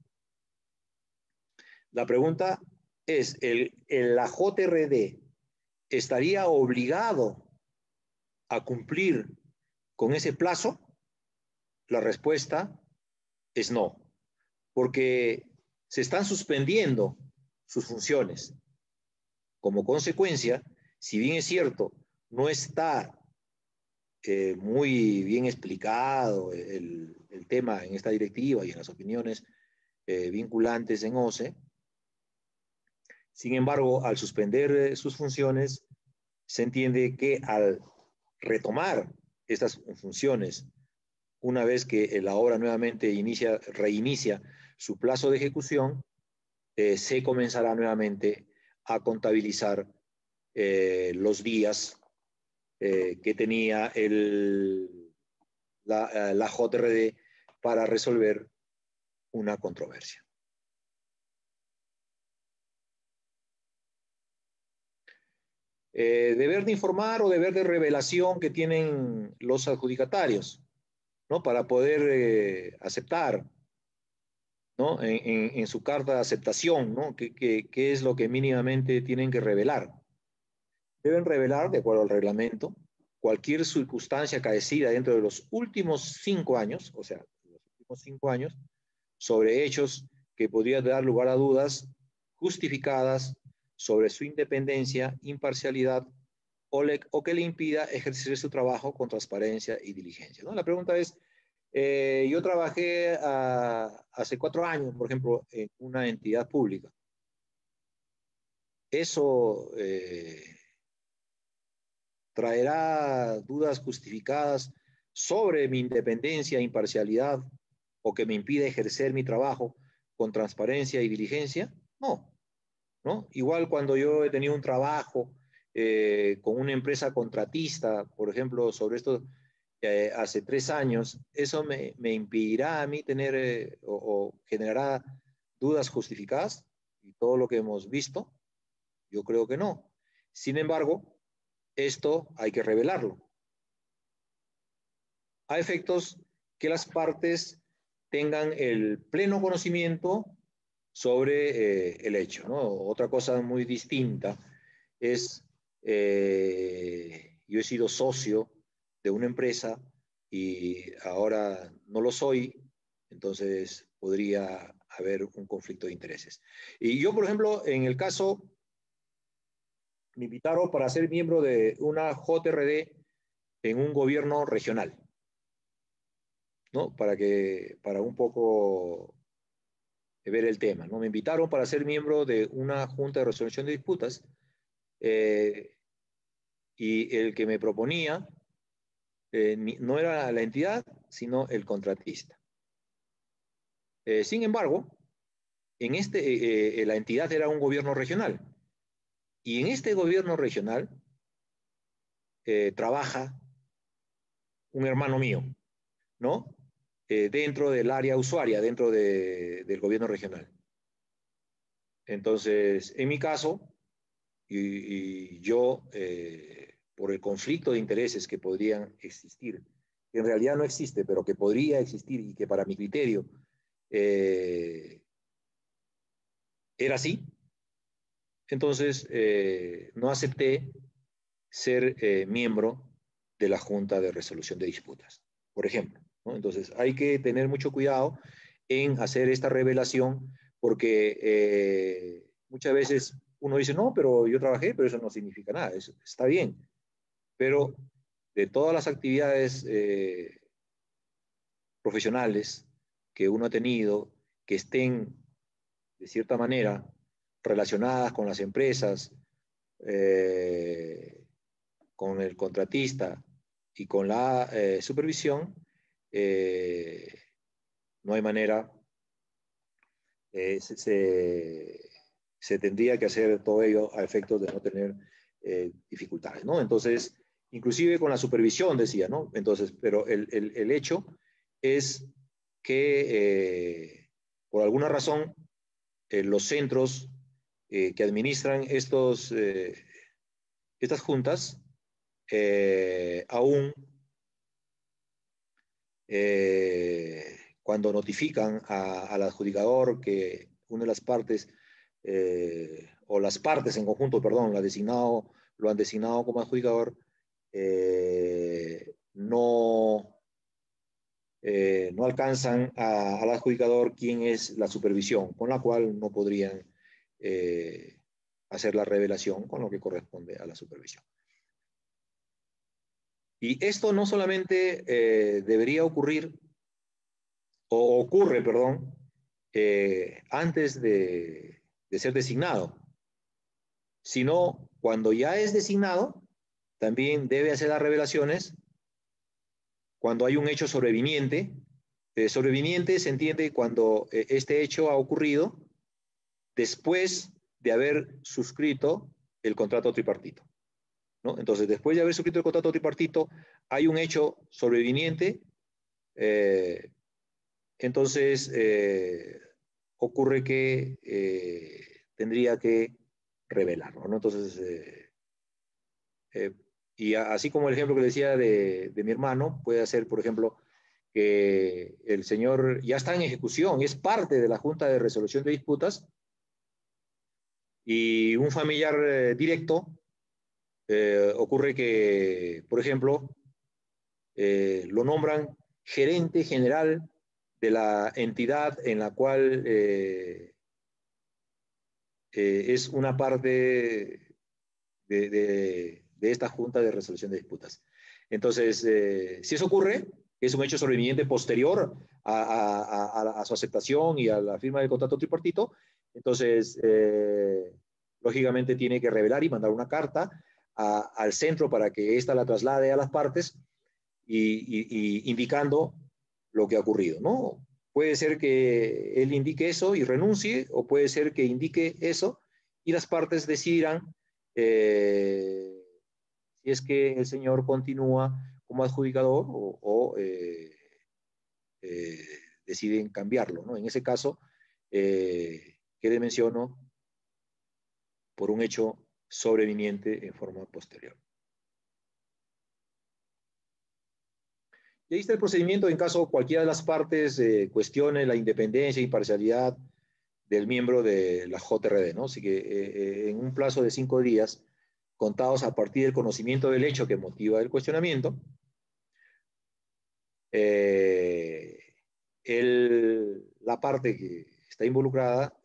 La pregunta es, ¿la JRD estaría obligado a cumplir con ese plazo? La respuesta es no, porque se están suspendiendo sus funciones. Como consecuencia, si bien es cierto, no está muy bien explicado el tema en esta directiva y en las opiniones vinculantes en OCE, sin embargo, al suspender sus funciones, se entiende que al retomar estas funciones, una vez que la obra nuevamente reinicia su plazo de ejecución, se comenzará nuevamente a contabilizar los días que tenía la JRD para resolver una controversia. Deber de informar o deber de revelación que tienen los adjudicatarios, ¿no? Para poder aceptar, ¿no? En su carta de aceptación, ¿no? ¿Qué es lo que mínimamente tienen que revelar? Deben revelar, de acuerdo al reglamento, cualquier circunstancia acaecida dentro de los últimos 5 años, o sea, los últimos 5 años, sobre hechos que podrían dar lugar a dudas justificadas sobre su independencia, imparcialidad o que le impida ejercer su trabajo con transparencia y diligencia, ¿no? La pregunta es, yo trabajé hace 4 años, por ejemplo, en una entidad pública. Eso traerá dudas justificadas sobre mi independencia, imparcialidad o que me impida ejercer mi trabajo con transparencia y diligencia. No, ¿no? Igual cuando yo he tenido un trabajo con una empresa contratista, por ejemplo, sobre esto hace 3 años, eso me impedirá a mí tener o generará dudas justificadas y todo lo que hemos visto. Yo creo que no. Sin embargo, esto hay que revelarlo a efectos que las partes tengan el pleno conocimiento sobre el hecho, ¿no? Otra cosa muy distinta es, yo he sido socio de una empresa y ahora no lo soy, entonces podría haber un conflicto de intereses. Y yo, por ejemplo, en el caso, me invitaron para ser miembro de una JRD en un gobierno regional, ¿no? Para un poco ver el tema, ¿no? Me invitaron para ser miembro de una junta de resolución de disputas y el que me proponía no era la entidad, sino el contratista. Sin embargo, la entidad era un gobierno regional y en este gobierno regional trabaja un hermano mío, ¿no? Dentro del área usuaria, dentro del gobierno regional. Entonces, en mi caso, y yo, por el conflicto de intereses que podrían existir, que en realidad no existe, pero que podría existir y que para mi criterio era así, entonces no acepté ser miembro de la Junta de Resolución de Disputas, por ejemplo, ¿no? Entonces hay que tener mucho cuidado en hacer esta revelación porque muchas veces uno dice, no, pero yo trabajé, pero eso no significa nada, eso está bien. Pero de todas las actividades profesionales que uno ha tenido, que estén de cierta manera relacionadas con las empresas, con el contratista y con la supervisión, no hay manera, se tendría que hacer todo ello a efectos de no tener dificultades, ¿no? Entonces, inclusive con la supervisión, decía, ¿no? Entonces, pero el hecho es que por alguna razón los centros que administran estas juntas aún cuando notifican al adjudicador que una de las partes, o las partes en conjunto, perdón, lo han designado como adjudicador, no alcanzan al adjudicador quién es la supervisión, con la cual no podrían hacer la revelación con lo que corresponde a la supervisión. Y esto no solamente debería ocurrir, o ocurre, perdón, antes de ser designado, sino cuando ya es designado, también debe hacer las revelaciones cuando hay un hecho sobreviniente. Sobreviniente se entiende cuando este hecho ha ocurrido después de haber suscrito el contrato tripartito, ¿no? Entonces, después de haber suscrito el contrato tripartito, hay un hecho sobreviniente, entonces ocurre que tendría que revelarlo, ¿no? Entonces, y así como el ejemplo que le decía de mi hermano, puede ser, por ejemplo, que el señor ya está en ejecución, es parte de la Junta de Resolución de Disputas, y un familiar directo, ocurre que, por ejemplo, lo nombran gerente general de la entidad en la cual es una parte de esta Junta de Resolución de Disputas. Entonces, si eso ocurre, es un hecho sobreviviente posterior a su aceptación y a la firma del contrato tripartito, entonces, lógicamente tiene que revelar y mandar una carta al centro para que ésta la traslade a las partes y indicando lo que ha ocurrido, ¿no? Puede ser que él indique eso y renuncie, o puede ser que indique eso y las partes decidirán si es que el señor continúa como adjudicador o deciden cambiarlo, ¿no? En ese caso, que le menciono, por un hecho sobreviniente en forma posterior. Y ahí está el procedimiento en caso cualquiera de las partes cuestione la independencia y parcialidad del miembro de la JRD, ¿no? Así que en un plazo de 5 días, contados a partir del conocimiento del hecho que motiva el cuestionamiento, la parte que está involucrada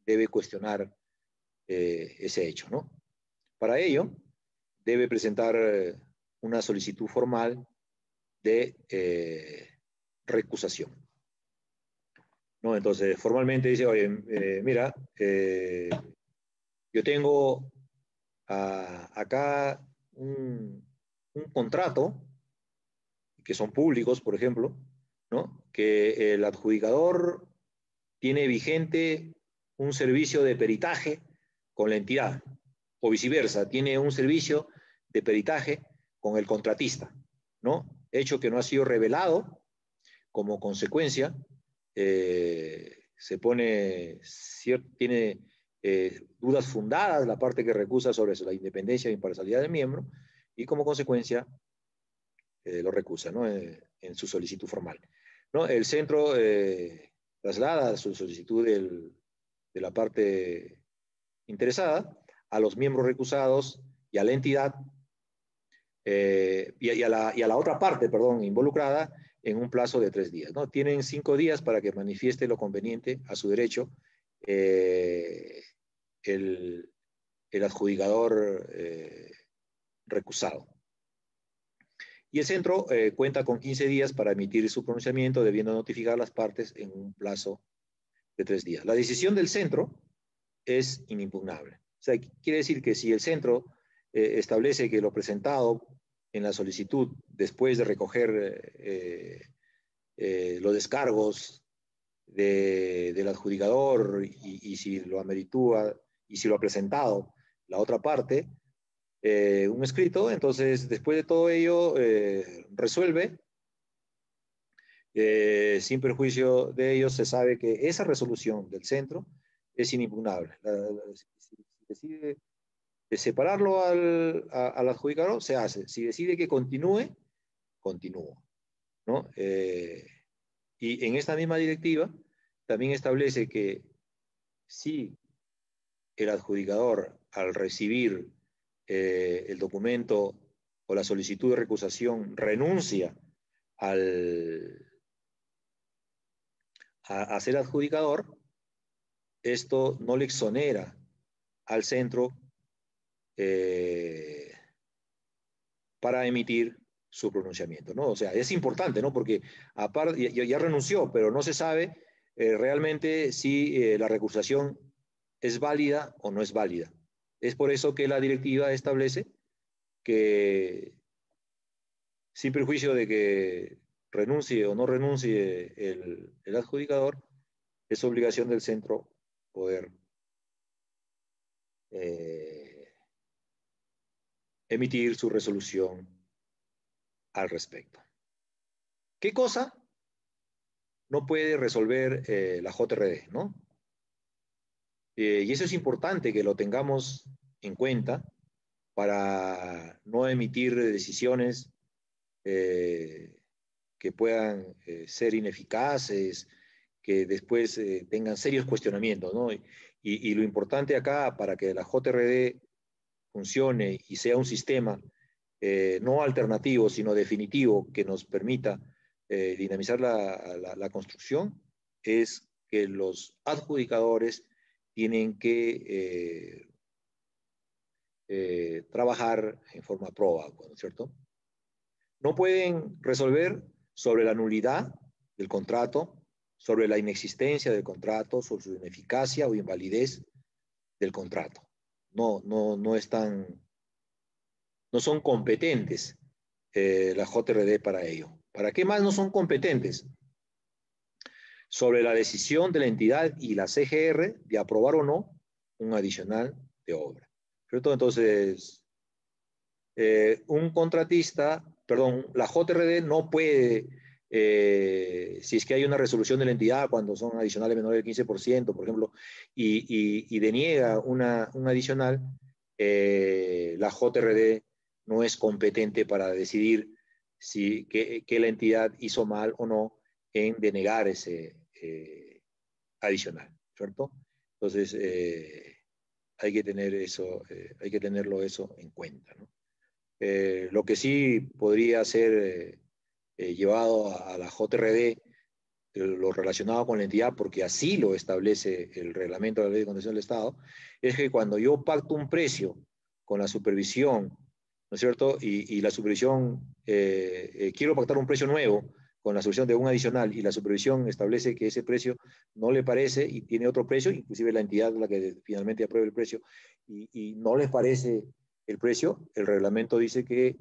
debe cuestionar ese hecho, ¿no? Para ello, debe presentar una solicitud formal de recusación, ¿no? Entonces, formalmente dice, oye, mira, yo tengo acá un contrato, que son públicos, por ejemplo, ¿no? Que el adjudicador tiene vigente un servicio de peritaje con la entidad, o viceversa, tiene un servicio de peritaje con el contratista, ¿no? Hecho que no ha sido revelado. Como consecuencia, tiene dudas fundadas la parte que recusa sobre la independencia e imparcialidad del miembro, y como consecuencia lo recusa, ¿no? En su solicitud formal, ¿no? El centro traslada su solicitud de la parte interesada a los miembros recusados y a la entidad y a la otra parte, perdón, involucrada, en un plazo de 3 días, ¿no? Tienen 5 días para que manifieste lo conveniente a su derecho el adjudicador recusado. Y el centro cuenta con 15 días para emitir su pronunciamiento, debiendo notificar a las partes en un plazo de 3 días. La decisión del centro es inimpugnable. O sea, quiere decir que si el centro establece que lo presentado en la solicitud, después de recoger los descargos del adjudicador y si lo ameritúa y si lo ha presentado la otra parte, un escrito, entonces después de todo ello resuelve, sin perjuicio de ellos, se sabe que esa resolución del centro es inimpugnable. Si decide de separarlo al adjudicador, se hace. Si decide que continúe, continúa, ¿no? Y en esta misma directiva también establece que si el adjudicador, al recibir el documento o la solicitud de recusación, renuncia a ser adjudicador, esto no le exonera al centro para emitir su pronunciamiento, ¿no? O sea, es importante, ¿no? Porque aparte, ya renunció, pero no se sabe realmente si la recusación es válida o no es válida. Es por eso que la directiva establece que, sin perjuicio de que renuncie o no renuncie el adjudicador, es obligación del centro poder emitir su resolución al respecto. ¿Qué cosa no puede resolver la JRD, ¿no? Y eso es importante que lo tengamos en cuenta para no emitir decisiones que puedan ser ineficaces, que después tengan serios cuestionamientos, ¿no? Y lo importante acá, para que la JRD funcione y sea un sistema no alternativo, sino definitivo, que nos permita dinamizar la construcción, es que los adjudicadores tienen que trabajar en forma proba, ¿no es cierto? No pueden resolver sobre la nulidad del contrato, sobre la inexistencia del contrato, sobre su ineficacia o invalidez del contrato. No son competentes la JRD para ello. ¿Para qué más no son competentes? Sobre la decisión de la entidad y la CGR de aprobar o no un adicional de obra, ¿cierto? Entonces, un contratista, perdón, la JRD no puede, si es que hay una resolución de la entidad cuando son adicionales menores del 15%, por ejemplo, y deniega un adicional, la JRD no es competente para decidir que la entidad hizo mal o no en denegar ese adicional, ¿cierto? Entonces, hay que tener eso, hay que tenerlo eso en cuenta, ¿no? Lo que sí podría ser llevado a la JRD, lo relacionado con la entidad, porque así lo establece el reglamento de la Ley de Contratación del Estado, es que cuando yo pacto un precio con la supervisión, ¿no es cierto? Y la supervisión, quiero pactar un precio nuevo con la solución de un adicional y la supervisión establece que ese precio no le parece y tiene otro precio, inclusive la entidad la que finalmente apruebe el precio y no les parece el precio, el reglamento dice que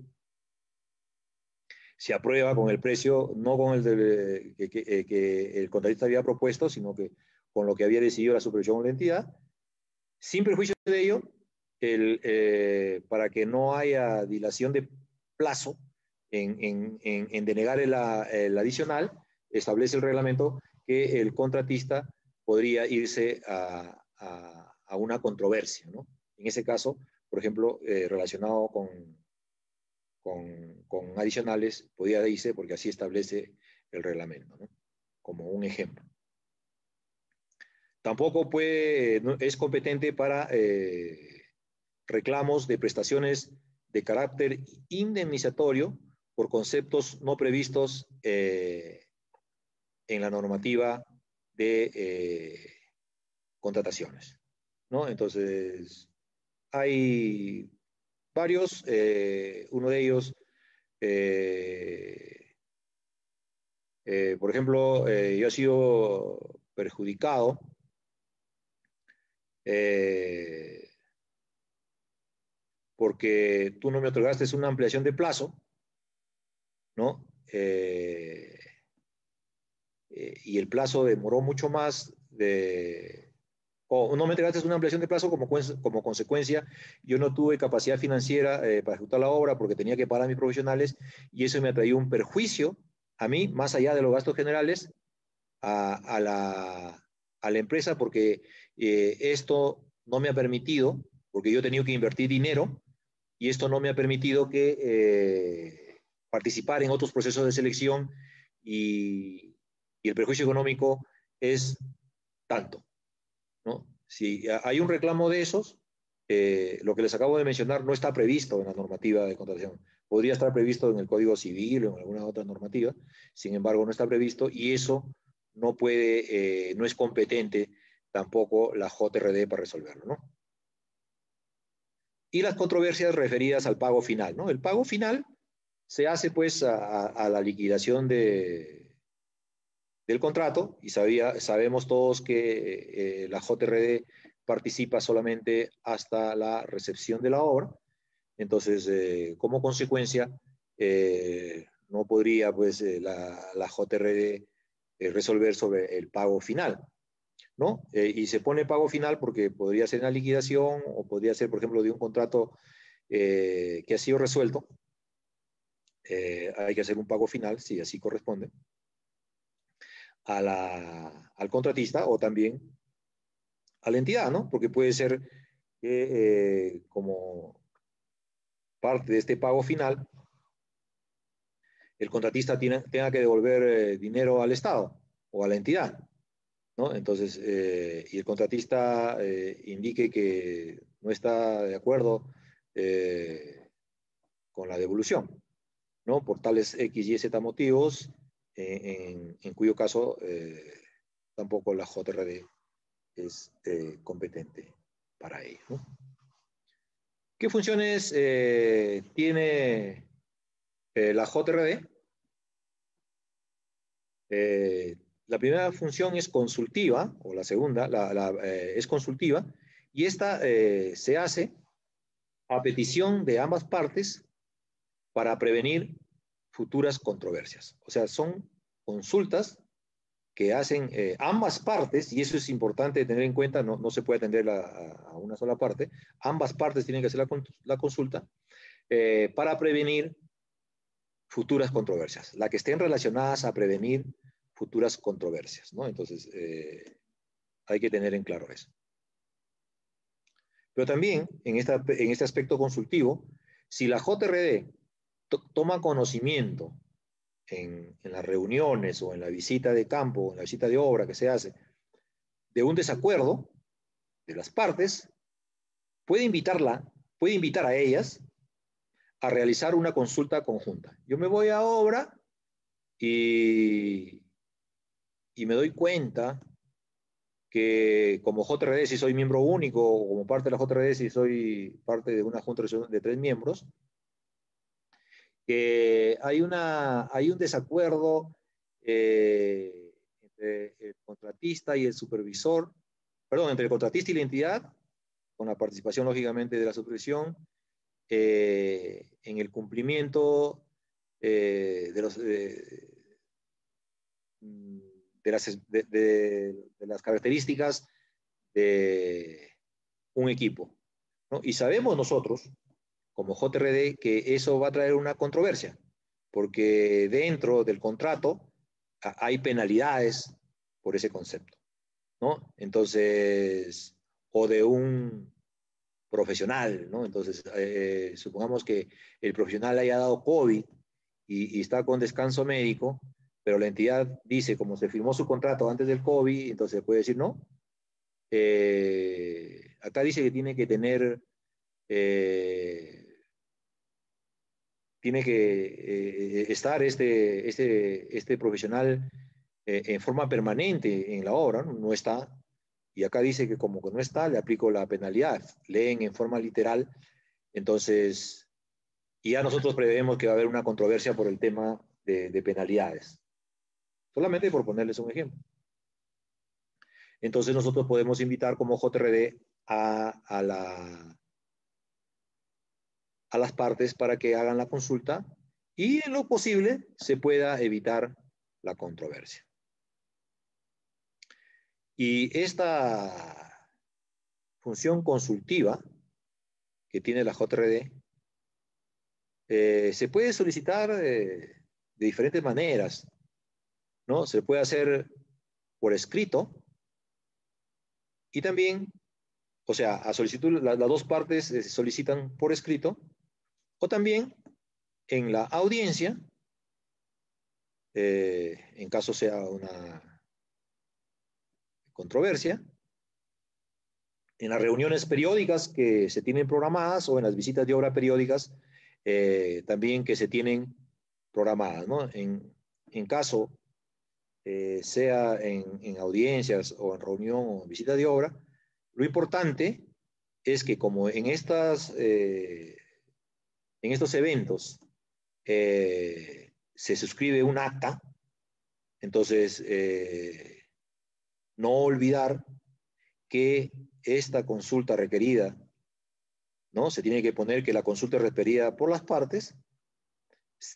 se aprueba con el precio, no con el que el contratista había propuesto, sino que con lo que había decidido la supervisión o la entidad, sin perjuicio de ello, para que no haya dilación de plazo en denegar el adicional, establece el reglamento que el contratista podría irse a una controversia, ¿no? En ese caso, por ejemplo, relacionado con adicionales, podría irse porque así establece el reglamento, ¿no? Como un ejemplo. Tampoco es competente para reclamos de prestaciones de carácter indemnizatorio por conceptos no previstos en la normativa de contrataciones, ¿no? Entonces, hay varios, uno de ellos, por ejemplo, yo he sido perjudicado porque tú no me otorgaste una ampliación de plazo, ¿no? Y el plazo demoró mucho más o no me entregaste una ampliación de plazo como consecuencia, yo no tuve capacidad financiera para ejecutar la obra porque tenía que pagar a mis profesionales y eso me ha traído un perjuicio a mí, más allá de los gastos generales, a la empresa porque esto no me ha permitido, porque yo he tenido que invertir dinero y esto no me ha permitido que participar en otros procesos de selección y y el perjuicio económico es tanto, ¿no? Si hay un reclamo de esos, lo que les acabo de mencionar no está previsto en la normativa de contratación. Podría estar previsto en el Código Civil o en alguna otra normativa, sin embargo no está previsto y eso no puede, no es competente tampoco la JRD para resolverlo, ¿no? Y las controversias referidas al pago final, ¿no? El pago final se hace pues a la liquidación del contrato y sabemos todos que la JRD participa solamente hasta la recepción de la obra. Entonces, como consecuencia, no podría pues la JRD resolver sobre el pago final, ¿no? Y se pone pago final porque podría ser una liquidación o podría ser, por ejemplo, de un contrato que ha sido resuelto. Hay que hacer un pago final, si así corresponde, al contratista o también a la entidad, ¿no? Porque puede ser que como parte de este pago final, el contratista tenga que devolver dinero al Estado o a la entidad, ¿no? Entonces, y el contratista indique que no está de acuerdo con la devolución, ¿no? Por tales X, Y, Z motivos, en cuyo caso tampoco la JRD es competente para ello, ¿no? ¿Qué funciones tiene la JRD? La primera función es consultiva, o la segunda es consultiva, y esta se hace a petición de ambas partes para prevenir futuras controversias. O sea, son consultas que hacen ambas partes, y eso es importante tener en cuenta, no se puede atender a una sola parte, ambas partes tienen que hacer la consulta para prevenir futuras controversias, las que estén relacionadas a prevenir futuras controversias, ¿no? Entonces, hay que tener en claro eso. Pero también, en este aspecto consultivo, si la JRD toma conocimiento en las reuniones o en la visita de campo, en la visita de obra que se hace, de un desacuerdo de las partes, puede invitar a ellas a realizar una consulta conjunta. Yo me voy a obra y me doy cuenta que como JRD, si soy miembro único, o como parte de la JRD, si soy parte de una junta de 3 miembros, que hay un desacuerdo entre el contratista y el supervisor, perdón, entre el contratista y la entidad, con la participación, lógicamente, de la supervisión, en el cumplimiento de las características de un equipo, ¿no? Y sabemos nosotros, como JRD, que eso va a traer una controversia, porque dentro del contrato hay penalidades por ese concepto, ¿no? Entonces, o de un profesional, ¿no? Entonces, supongamos que el profesional haya dado COVID y está con descanso médico, pero la entidad dice, como se firmó su contrato antes del COVID, entonces puede decir, no. Acá dice que tiene que tener, tiene que estar este profesional en forma permanente en la obra, ¿no? No está. Y acá dice que como que no está, le aplico la penalidad. Leen en forma literal. Entonces, y ya nosotros prevemos que va a haber una controversia por el tema de penalidades. Solamente por ponerles un ejemplo. Entonces nosotros podemos invitar como JRD a las partes para que hagan la consulta y en lo posible se pueda evitar la controversia. Y esta función consultiva que tiene la JRD se puede solicitar de diferentes maneras, ¿no? Se puede hacer por escrito y también, o sea, a solicitud, las dos partes se solicitan por escrito o también en la audiencia en caso sea una controversia, en las reuniones periódicas que se tienen programadas o en las visitas de obra periódicas también que se tienen programadas, ¿no? En caso sea en audiencias o en reunión o en visita de obra, lo importante es que como en estos eventos se suscribe un acta, entonces no olvidar que esta consulta requerida, ¿no? Se tiene que poner que la consulta requerida por las partes,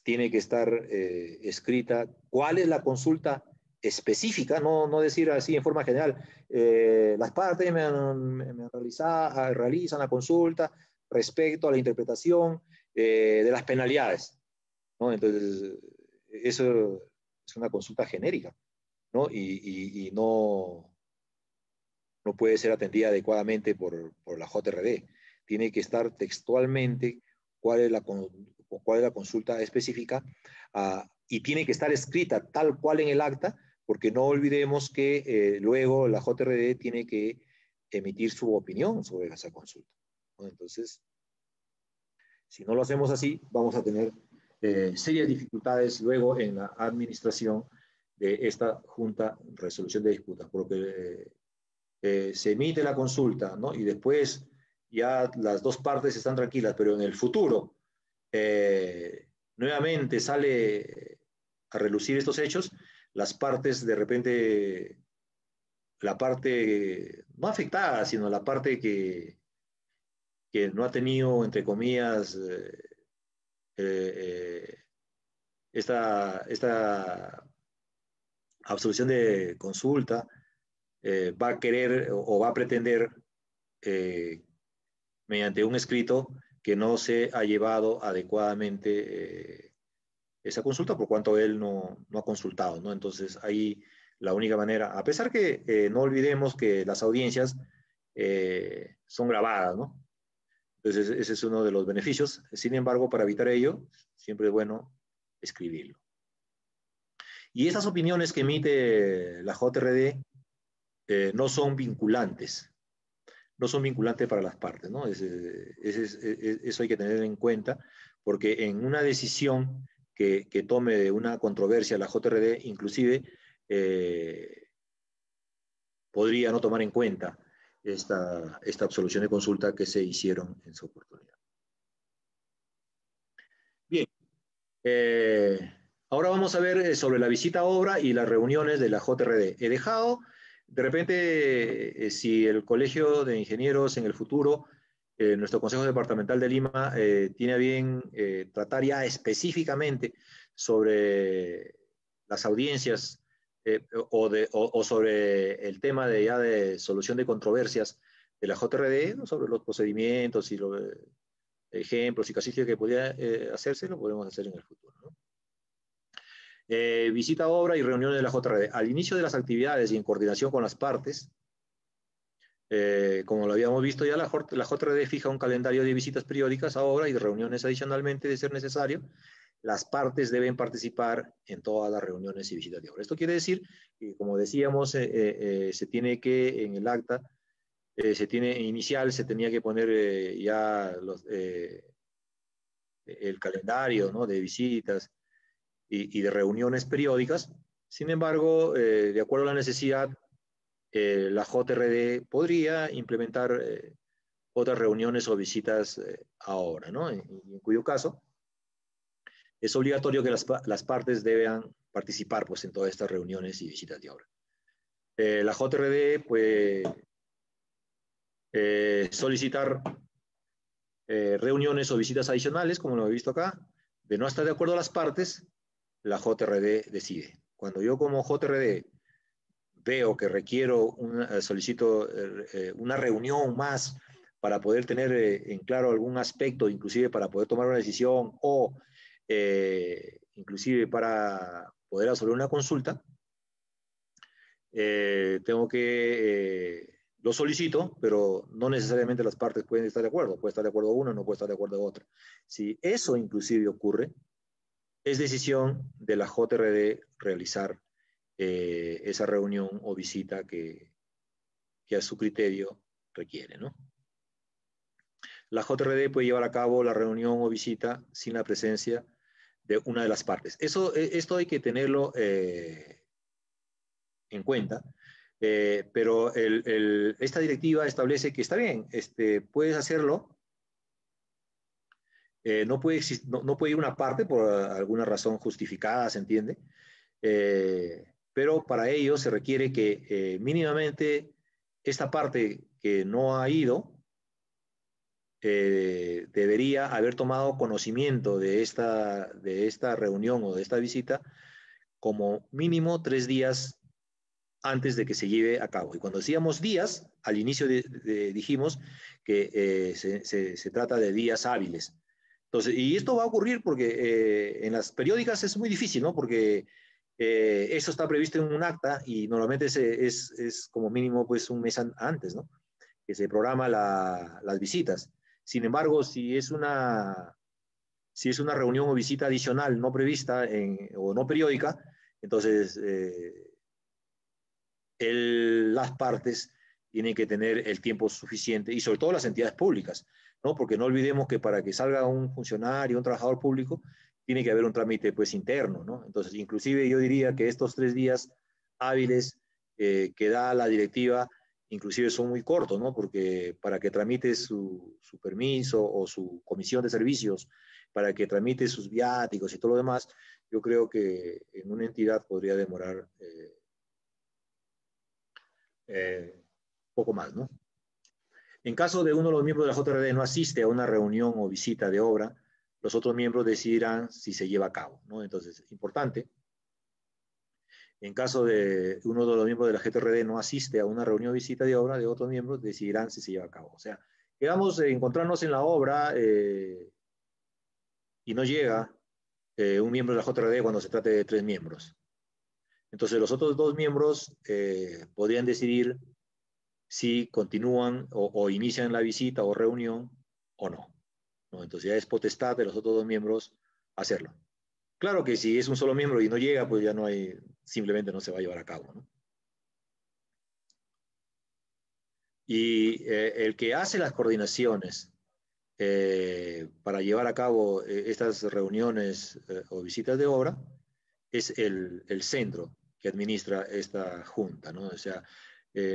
tiene que estar escrita cuál es la consulta específica, no decir así en forma general, las partes me realizan la consulta respecto a la interpretación de las penalidades, ¿no? Entonces, eso es una consulta genérica, ¿no? Y no puede ser atendida adecuadamente por la JRD. Tiene que estar textualmente cuál es la consulta específica y tiene que estar escrita tal cual en el acta, porque no olvidemos que luego la JRD tiene que emitir su opinión sobre esa consulta, ¿no? Entonces, si no lo hacemos así, vamos a tener serias dificultades luego en la administración de esta Junta de Resolución de Disputas, porque se emite la consulta, ¿no? Y después ya las dos partes están tranquilas, pero en el futuro nuevamente sale a relucir estos hechos, las partes de repente, la parte no afectada, sino la parte que no ha tenido, entre comillas, esta absolución de consulta, va a querer o va a pretender, mediante un escrito, que no se ha llevado adecuadamente esa consulta, por cuanto él no ha consultado, ¿no? Entonces, ahí la única manera, a pesar que no olvidemos que las audiencias son grabadas, ¿no? Entonces, ese es uno de los beneficios. Sin embargo, para evitar ello, siempre es bueno escribirlo. Y esas opiniones que emite la JRD no son vinculantes. No son vinculantes para las partes, ¿no? Eso hay que tener en cuenta, porque en una decisión que tome de una controversia la JRD, inclusive podría no tomar en cuenta esta absolución de consulta que se hicieron en su oportunidad. Bien, ahora vamos a ver sobre la visita a obra y las reuniones de la JRD. He dejado, de repente, si el Colegio de Ingenieros en el futuro, nuestro Consejo Departamental de Lima, tiene a bien tratar ya específicamente sobre las audiencias o sobre el tema de solución de controversias de la JRD, ¿no? Sobre los procedimientos y los ejemplos y casuísticas que podría hacerse, lo podemos hacer en el futuro, ¿no? Visita a obra y reuniones de la JRD. Al inicio de las actividades y en coordinación con las partes, como lo habíamos visto ya, la JRD fija un calendario de visitas periódicas a obra y de reuniones adicionalmente de ser necesario. Las partes deben participar en todas las reuniones y visitas de obra. Esto quiere decir que, como decíamos, se tiene que, en el acta, inicial, se tenía que poner ya el calendario, ¿no? De visitas y de reuniones periódicas. Sin embargo, de acuerdo a la necesidad, la JRD podría implementar otras reuniones o visitas ahora, ¿no? En cuyo caso es obligatorio que las partes deban participar, pues, en todas estas reuniones y visitas de obra. La JRD puede solicitar reuniones o visitas adicionales, como lo he visto acá. De no estar de acuerdo a las partes, la JRD decide. Cuando yo como JRD veo que solicito una reunión más para poder tener en claro algún aspecto, inclusive para poder tomar una decisión o inclusive para poder resolver una consulta, lo solicito, pero no necesariamente las partes pueden estar de acuerdo. Puede estar de acuerdo una, no puede estar de acuerdo otra. Si eso inclusive ocurre, es decisión de la JRD realizar esa reunión o visita que a su criterio requiere, ¿no? La JRD puede llevar a cabo la reunión o visita sin la presencia de una de las partes. Esto hay que tenerlo en cuenta, pero esta directiva establece que está bien, puedes hacerlo, no puede ir una parte por alguna razón justificada, ¿se entiende? Pero para ello se requiere que mínimamente esta parte que no ha ido debería haber tomado conocimiento de esta reunión o de esta visita como mínimo 3 días antes de que se lleve a cabo. Y cuando decíamos días, al inicio dijimos que se trata de días hábiles. Entonces, y esto va a ocurrir porque en las periódicas es muy difícil, ¿no? Porque eso está previsto en un acta y normalmente es como mínimo pues un mes antes, ¿no? Que se programa las visitas. Sin embargo, si es una reunión o visita adicional no prevista o no periódica, entonces las partes tienen que tener el tiempo suficiente, y sobre todo las entidades públicas, ¿no? Porque no olvidemos que para que salga un funcionario, un trabajador público, tiene que haber un trámite pues interno, ¿no? Entonces, inclusive yo diría que estos 3 días hábiles que da la directiva, inclusive son muy cortos, ¿no? Porque para que tramite su permiso o su comisión de servicios, para que tramite sus viáticos y todo lo demás, yo creo que en una entidad podría demorar poco más, ¿no? En caso de uno de los miembros de la JRD no asiste a una reunión o visita de obra, los otros miembros decidirán si se lleva a cabo, ¿no? Entonces, importante. En caso de uno de los miembros de la JRD no asiste a una reunión o visita de obra, de otros miembros decidirán si se lleva a cabo. O sea, quedamos encontrarnos en la obra y no llega un miembro de la JRD cuando se trate de 3 miembros. Entonces, los otros 2 miembros podrían decidir si continúan o inician la visita o reunión o no, ¿no? Entonces, ya es potestad de los otros 2 miembros hacerlo. Claro que si es un solo miembro y no llega, pues ya no hay, simplemente no se va a llevar a cabo, ¿no? Y el que hace las coordinaciones para llevar a cabo estas reuniones o visitas de obra es el centro que administra esta junta, ¿no? O sea,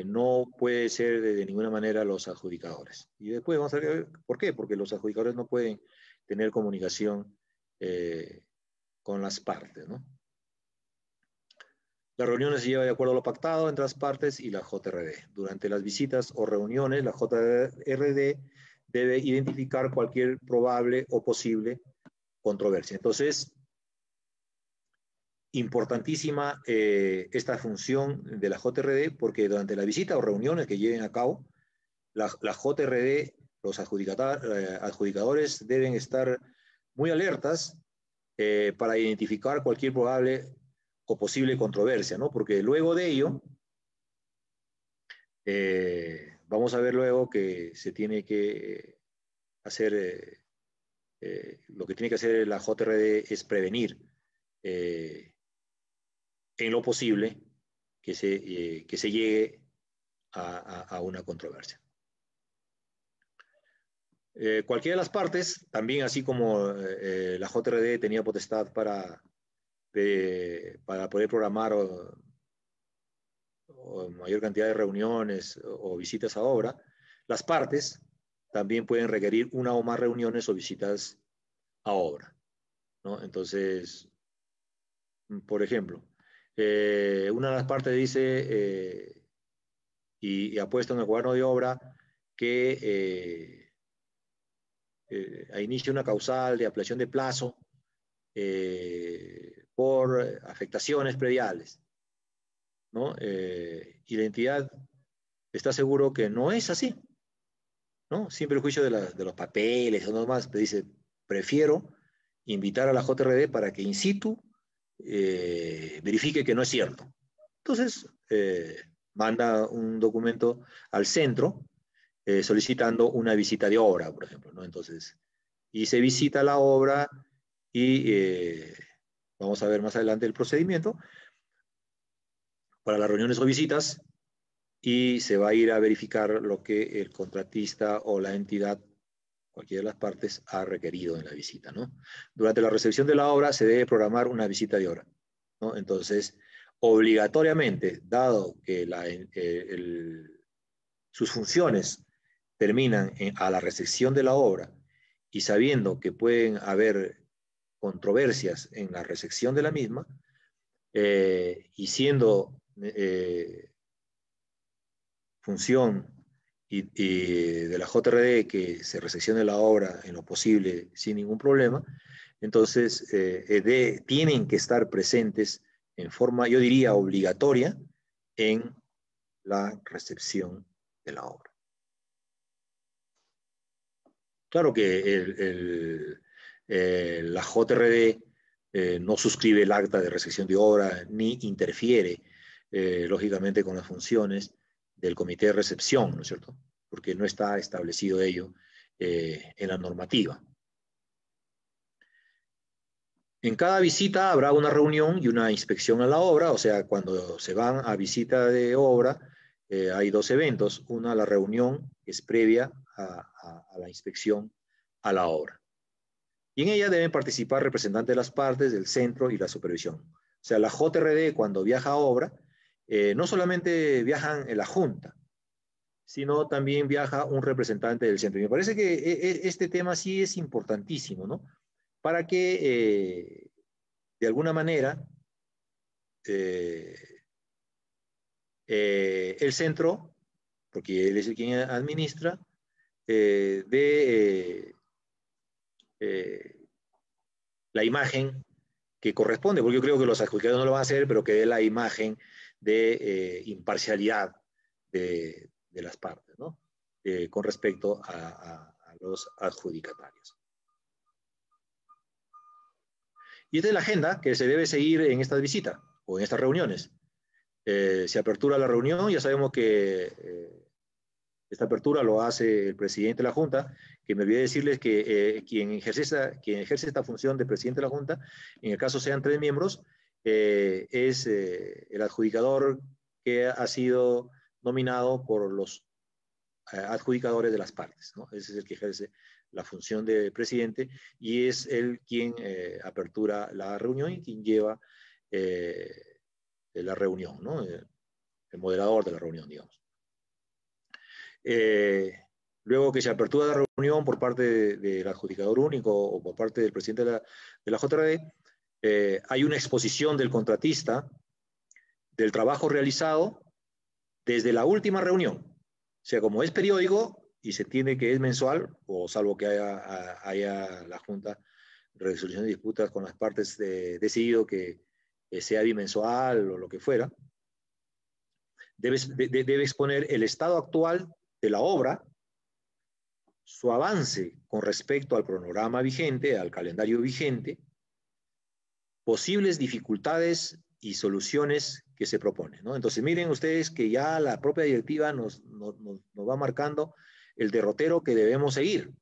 no puede ser de ninguna manera los adjudicadores. Y después vamos a ver por qué, porque los adjudicadores no pueden tener comunicación con las partes, ¿no? Las reuniones se llevan de acuerdo a lo pactado entre las partes y la JRD. Durante las visitas o reuniones, la JRD debe identificar cualquier probable o posible controversia. Entonces, importantísima esta función de la JRD, porque durante la visita o reuniones que lleven a cabo, la JRD, los adjudicadores deben estar muy alertas para identificar cualquier probable o posible controversia, ¿no? Porque luego de ello, vamos a ver luego que se tiene que hacer, lo que tiene que hacer la JRD es prevenir en lo posible que se llegue a una controversia. Cualquiera de las partes, también así como la JRD tenía potestad para poder programar o mayor cantidad de reuniones o visitas a obra, las partes también pueden requerir una o más reuniones o visitas a obra, ¿no? Entonces, por ejemplo, una de las partes dice y ha puesto en el cuaderno de obra que inicia una causal de ampliación de plazo por afectaciones prediales, ¿no? Y la entidad está seguro que no es así, ¿no? Sin perjuicio de los papeles o demás, dice, prefiero invitar a la JRD para que in situ verifique que no es cierto. Entonces, manda un documento al centro solicitando una visita de obra, por ejemplo, ¿no? Entonces, y se visita la obra y Vamos a ver más adelante el procedimiento para las reuniones o visitas y se va a ir a verificar lo que el contratista o la entidad, cualquiera de las partes, ha requerido en la visita, ¿no? Durante la recepción de la obra se debe programar una visita de obra, ¿no? Entonces, obligatoriamente, dado que sus funciones terminan a la recepción de la obra y sabiendo que pueden haber controversias en la recepción de la misma, y siendo función y de la JRD que se recepcione la obra en lo posible sin ningún problema, entonces tienen que estar presentes en forma, yo diría, obligatoria en la recepción de la obra. Claro que la JRD no suscribe el acta de recepción de obra ni interfiere, lógicamente, con las funciones del comité de recepción, ¿no es cierto? Porque no está establecido ello en la normativa. En cada visita habrá una reunión y una inspección a la obra, o sea, cuando se van a visita de obra, hay dos eventos. Una, la reunión, que es previa a la inspección a la obra. Y en ella deben participar representantes de las partes, del centro y la supervisión. O sea, la JRD, cuando viaja a obra, no solamente viajan en la Junta, sino también viaja un representante del centro. Y me parece que este tema sí es importantísimo, ¿no? Para que, de alguna manera, el centro, porque él es el quien administra, dé la imagen que corresponde, porque yo creo que los adjudicatores no lo van a hacer, pero que dé la imagen de imparcialidad de las partes, ¿no? Con respecto a los adjudicatarios. Y esta es la agenda que se debe seguir en estas visitas o en estas reuniones. Se apertura la reunión, ya sabemos que esta apertura lo hace el presidente de la Junta, que me olvidé decirles que quien ejerce esta función de presidente de la Junta, en el caso sean 3 miembros, es el adjudicador que ha sido nominado por los adjudicadores de las partes, ¿no? Ese es el que ejerce la función de presidente y es él quien apertura la reunión y quien lleva la reunión, ¿no? El moderador de la reunión, digamos. Luego que se apertura la reunión por parte del adjudicador único o por parte del presidente de la JRD, hay una exposición del contratista del trabajo realizado desde la última reunión. O sea, como es periódico y se tiene que es mensual, o salvo que haya la Junta de Resolución de Disputas con las partes decidido que sea bimensual o lo que fuera, debe exponer el estado actual de la obra, su avance con respecto al cronograma vigente, al calendario vigente, posibles dificultades y soluciones que se proponen, ¿no? Entonces miren ustedes que ya la propia directiva nos va marcando el derrotero que debemos seguir.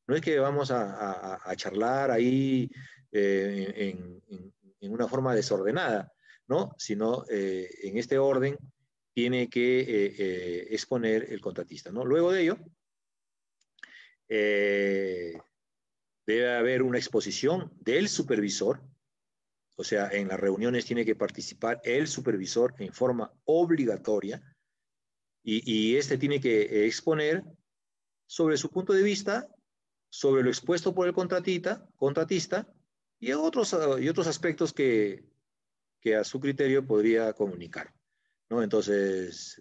No es que vamos a charlar ahí en una forma desordenada, ¿no? Sino en este orden tiene que exponer el contratista, ¿no? Luego de ello, debe haber una exposición del supervisor, o sea, en las reuniones tiene que participar el supervisor en forma obligatoria y este tiene que exponer sobre su punto de vista, sobre lo expuesto por el contratista y otros aspectos que a su criterio podría comunicar, ¿no? Entonces,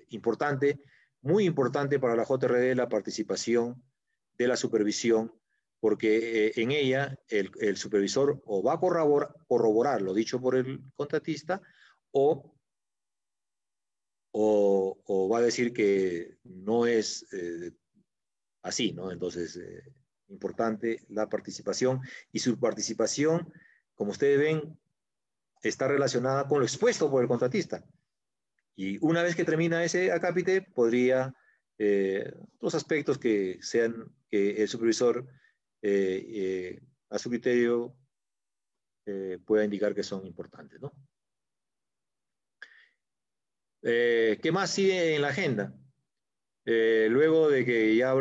importante, muy importante para la JRD la participación de la supervisión, porque en ella el supervisor o va a corroborar lo dicho por el contratista o va a decir que no es así, ¿no? Entonces, importante la participación y su participación, como ustedes ven, está relacionada con lo expuesto por el contratista. Y una vez que termina ese acápite, podría otros aspectos que sean que el supervisor a su criterio pueda indicar que son importantes, ¿no? ¿Qué más sigue en la agenda? Luego de que ya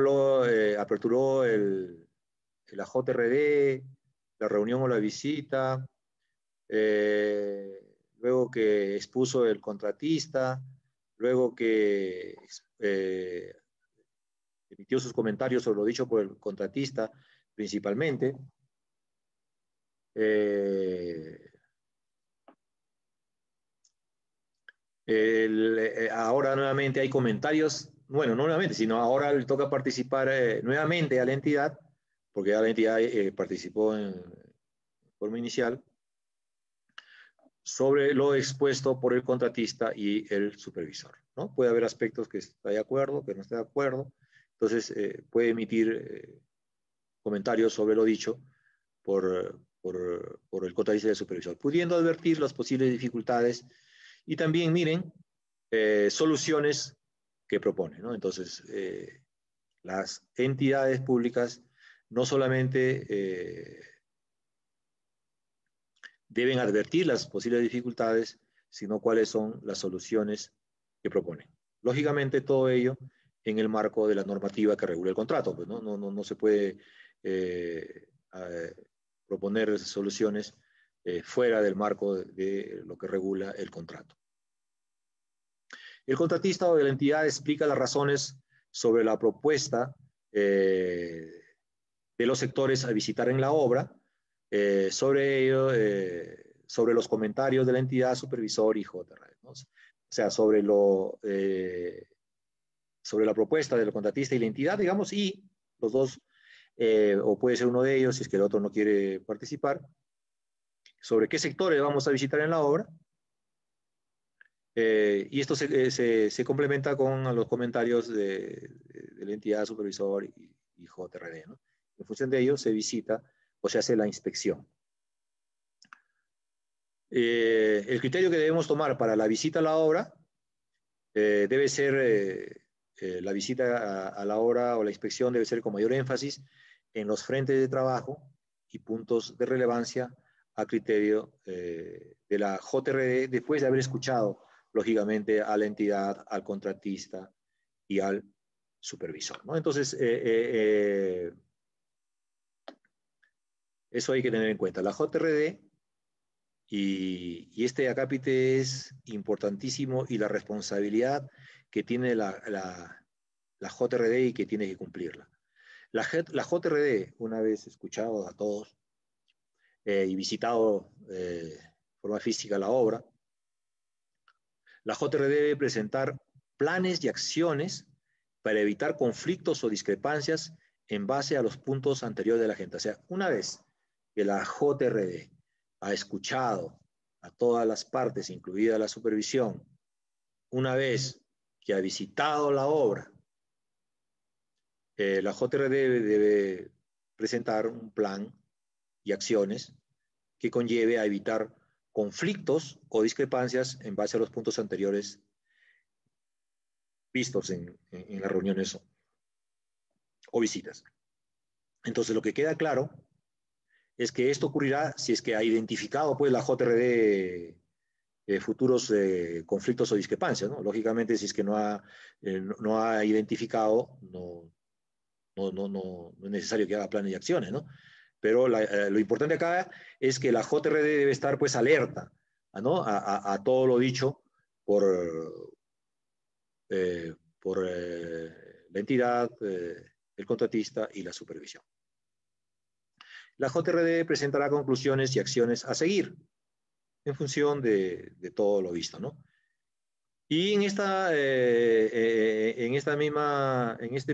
aperturó el AJRD, la reunión o la visita, luego que expuso el contratista, luego que emitió sus comentarios sobre lo dicho por el contratista principalmente. Ahora nuevamente hay comentarios, bueno, no nuevamente, sino ahora le toca participar nuevamente a la entidad, porque ya la entidad participó en forma inicial, sobre lo expuesto por el contratista y el supervisor, ¿no? Puede haber aspectos que está de acuerdo, que no esté de acuerdo, entonces puede emitir comentarios sobre lo dicho por el contratista y el supervisor, pudiendo advertir las posibles dificultades y también, miren, soluciones que propone, ¿no? Entonces, las entidades públicas no solamente deben advertir las posibles dificultades, sino cuáles son las soluciones que proponen. Lógicamente, todo ello en el marco de la normativa que regula el contrato, pues, ¿no? No se puede proponer soluciones fuera del marco de lo que regula el contrato. El contratista o de la entidad explica las razones sobre la propuesta de los sectores a visitar en la obra, sobre ello, sobre los comentarios de la entidad, supervisor y JRD, ¿no? O sea, sobre la propuesta del contratista y la entidad, digamos, y los dos, o puede ser uno de ellos, si es que el otro no quiere participar, sobre qué sectores vamos a visitar en la obra. Y esto se complementa con los comentarios de la entidad, supervisor y JRD, ¿no? En función de ello se visita o se hace la inspección. El criterio que debemos tomar para la visita a la obra debe ser, la visita a la obra o la inspección debe ser con mayor énfasis en los frentes de trabajo y puntos de relevancia a criterio de la JRD, después de haber escuchado lógicamente a la entidad, al contratista y al supervisor, ¿no? Entonces, eso hay que tener en cuenta. La JRD y este acápite es importantísimo y la responsabilidad que tiene la JRD y que tiene que cumplirla. La JRD, una vez escuchado a todos y visitado de forma física la obra, la JRD debe presentar planes y acciones para evitar conflictos o discrepancias en base a los puntos anteriores de la agenda. O sea, una vez que la JRD ha escuchado a todas las partes, incluida la supervisión, una vez que ha visitado la obra, la JRD debe presentar un plan y acciones que conlleve a evitar conflictos o discrepancias en base a los puntos anteriores vistos en las reuniones o visitas. Entonces, lo que queda claro es que esto ocurrirá si es que ha identificado pues la JRD futuros conflictos o discrepancias, ¿no? Lógicamente, si es que no ha identificado, no es necesario que haga planes y acciones, ¿no? Pero lo importante acá es que la JRD debe estar pues alerta, ¿no? a todo lo dicho por la entidad, el contratista y la supervisión. La JRD presentará conclusiones y acciones a seguir en función de todo lo visto, ¿no? Y en este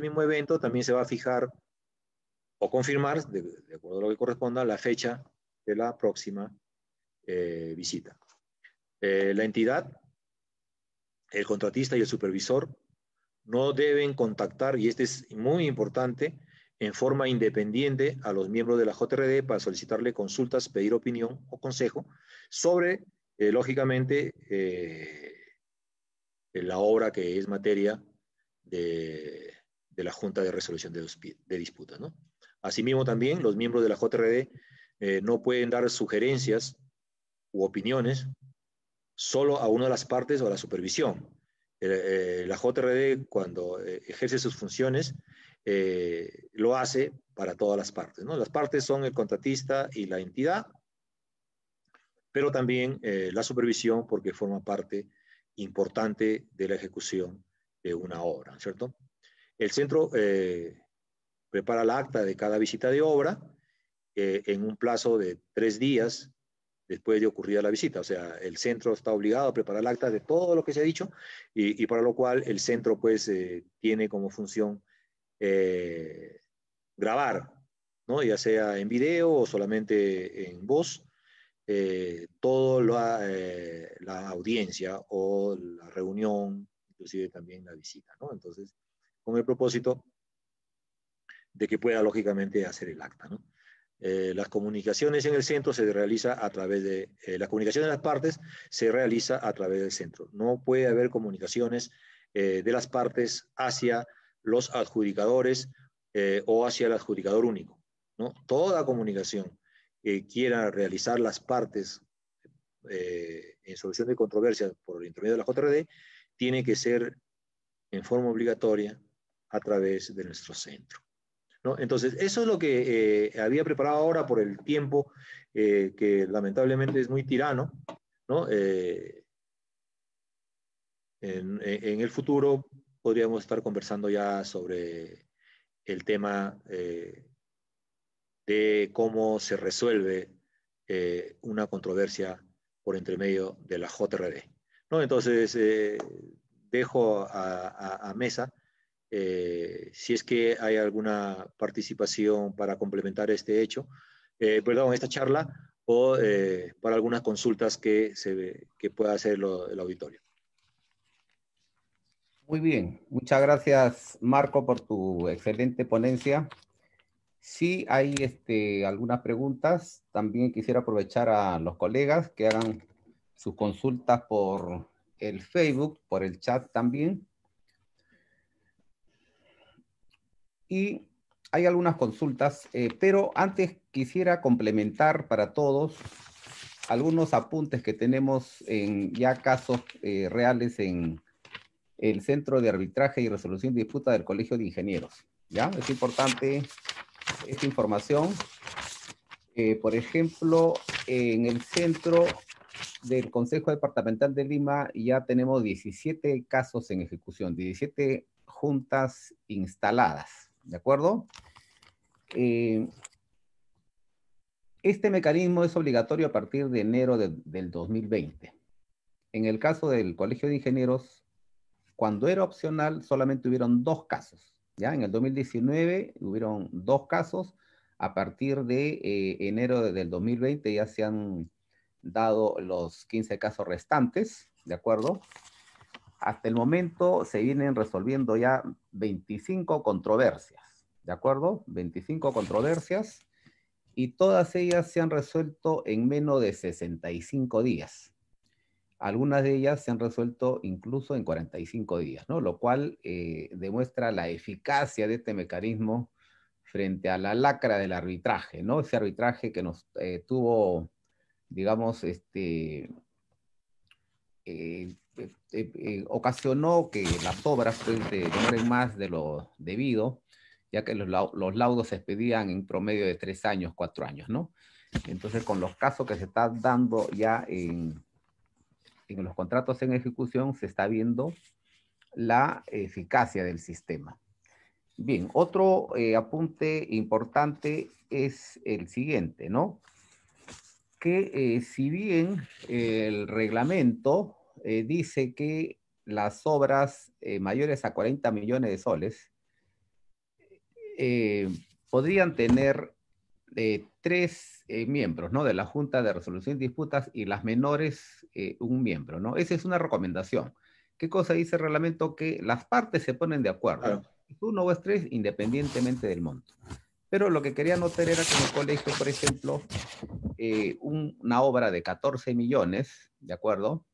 mismo evento también se va a fijar o confirmar, de acuerdo a lo que corresponda, la fecha de la próxima visita. La entidad, el contratista y el supervisor no deben contactar, y este es muy importante, en forma independiente a los miembros de la JRD para solicitarle consultas, pedir opinión o consejo sobre, lógicamente, la obra que es materia de la Junta de Resolución de Disputas, ¿no? Asimismo, también los miembros de la JRD no pueden dar sugerencias u opiniones solo a una de las partes o a la supervisión. La JRD, cuando ejerce sus funciones, lo hace para todas las partes, ¿no? Las partes son el contratista y la entidad, pero también la supervisión, porque forma parte importante de la ejecución de una obra, ¿cierto? El centro prepara la acta de cada visita de obra en un plazo de 3 días después de ocurrida la visita. O sea, el centro está obligado a preparar el acta de todo lo que se ha dicho y para lo cual el centro pues tiene como función grabar, ¿no? Ya sea en video o solamente en voz, toda la audiencia o la reunión, inclusive también la visita, ¿no? Entonces, con el propósito de que pueda lógicamente hacer el acta, ¿no? Las comunicaciones en el centro se realiza a través de, la comunicación de las partes se realiza a través del centro. No puede haber comunicaciones de las partes hacia los adjudicadores o hacia el adjudicador único, ¿no? Toda comunicación que quiera realizar las partes en solución de controversias por el intermedio de la JRD tiene que ser en forma obligatoria a través de nuestro centro, ¿no? Entonces, eso es lo que había preparado ahora por el tiempo, que lamentablemente es muy tirano, ¿no? En el futuro podríamos estar conversando ya sobre el tema de cómo se resuelve una controversia por intermedio de la JRD, ¿no? Entonces, dejo a Mesa si es que hay alguna participación para complementar este hecho, perdón, esta charla, o para algunas consultas que pueda hacer el auditorio. Muy bien, muchas gracias Marco por tu excelente ponencia. Sí hay algunas preguntas. También quisiera aprovechar a los colegas que hagan sus consultas por el Facebook, por el chat también. Y hay algunas consultas, pero antes quisiera complementar para todos algunos apuntes que tenemos en ya casos reales en el Centro de Arbitraje y Resolución de Disputas del Colegio de Ingenieros. ¿Ya? Es importante esta información. Por ejemplo, en el centro del Consejo Departamental de Lima ya tenemos 17 casos en ejecución, 17 juntas instaladas, ¿de acuerdo? Este mecanismo es obligatorio a partir de enero del 2020. En el caso del Colegio de Ingenieros, cuando era opcional, solamente hubieron 2 casos. ¿Ya? En el 2019 hubieron 2 casos. A partir de enero del 2020 ya se han dado los 15 casos restantes, ¿de acuerdo? Hasta el momento se vienen resolviendo ya 25 controversias, ¿de acuerdo? 25 controversias y todas ellas se han resuelto en menos de 65 días. Algunas de ellas se han resuelto incluso en 45 días, ¿no? Lo cual demuestra la eficacia de este mecanismo frente a la lacra del arbitraje, ¿no? Ese arbitraje que nos tuvo, digamos, ocasionó que las obras pues, demoren más de lo debido, ya que los laudos se expedían en promedio de 3 años, 4 años, ¿no? Entonces, con los casos que se están dando ya en los contratos en ejecución, se está viendo la eficacia del sistema. Bien, otro apunte importante es el siguiente, ¿no? Que si bien el reglamento dice que las obras mayores a 40 millones de soles podrían tener 3 miembros, ¿no? De la Junta de Resolución de Disputas y las menores 1 miembro, ¿no? Esa es una recomendación. ¿Qué cosa dice el reglamento? Que las partes se ponen de acuerdo. Claro. 1 o es 3 independientemente del monto. Pero lo que quería notar era que en el colegio, por ejemplo, una obra de 14 millones, ¿de acuerdo?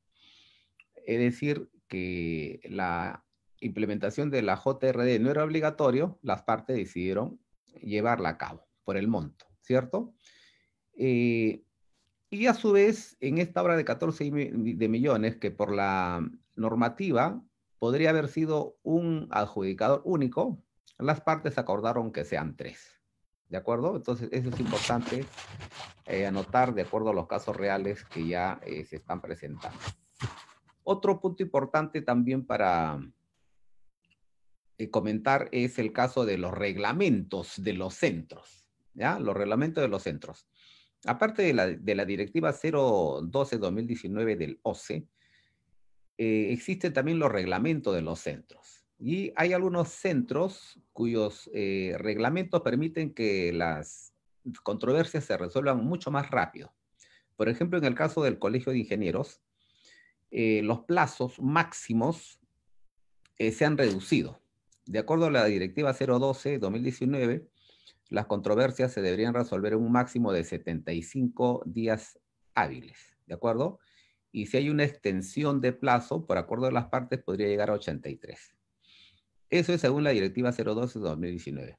Es decir, que la implementación de la JRD no era obligatorio, las partes decidieron llevarla a cabo por el monto, ¿cierto? Y a su vez, en esta obra de 14 de millones, que por la normativa podría haber sido un adjudicador único, las partes acordaron que sean 3. ¿De acuerdo? Entonces, eso es importante anotar de acuerdo a los casos reales que ya se están presentando. Otro punto importante también para comentar es el caso de los reglamentos de los centros, ¿ya? Los reglamentos de los centros. Aparte de la directiva 012-2019 del OCE, existen también los reglamentos de los centros. Y hay algunos centros cuyos reglamentos permiten que las controversias se resuelvan mucho más rápido. Por ejemplo, en el caso del Colegio de Ingenieros, los plazos máximos se han reducido. De acuerdo a la directiva 012-2019, las controversias se deberían resolver en un máximo de 75 días hábiles, ¿de acuerdo? Y si hay una extensión de plazo, por acuerdo de las partes, podría llegar a 83. Eso es según la directiva 012-2019.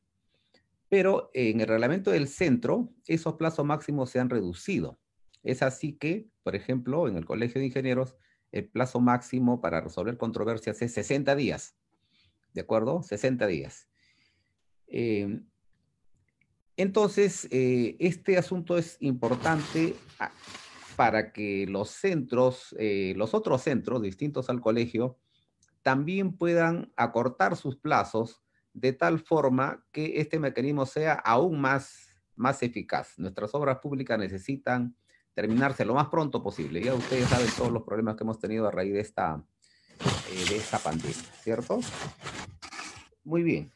Pero en el reglamento del centro, esos plazos máximos se han reducido. Es así que, por ejemplo, en el Colegio de Ingenieros, el plazo máximo para resolver controversias es 60 días. ¿De acuerdo? 60 días. Entonces, este asunto es importante para que los centros, los otros centros distintos al colegio, también puedan acortar sus plazos de tal forma que este mecanismo sea aún más eficaz. Nuestras obras públicas necesitan terminarse lo más pronto posible. Ya ustedes saben todos los problemas que hemos tenido a raíz de esta pandemia, ¿cierto? Muy bien.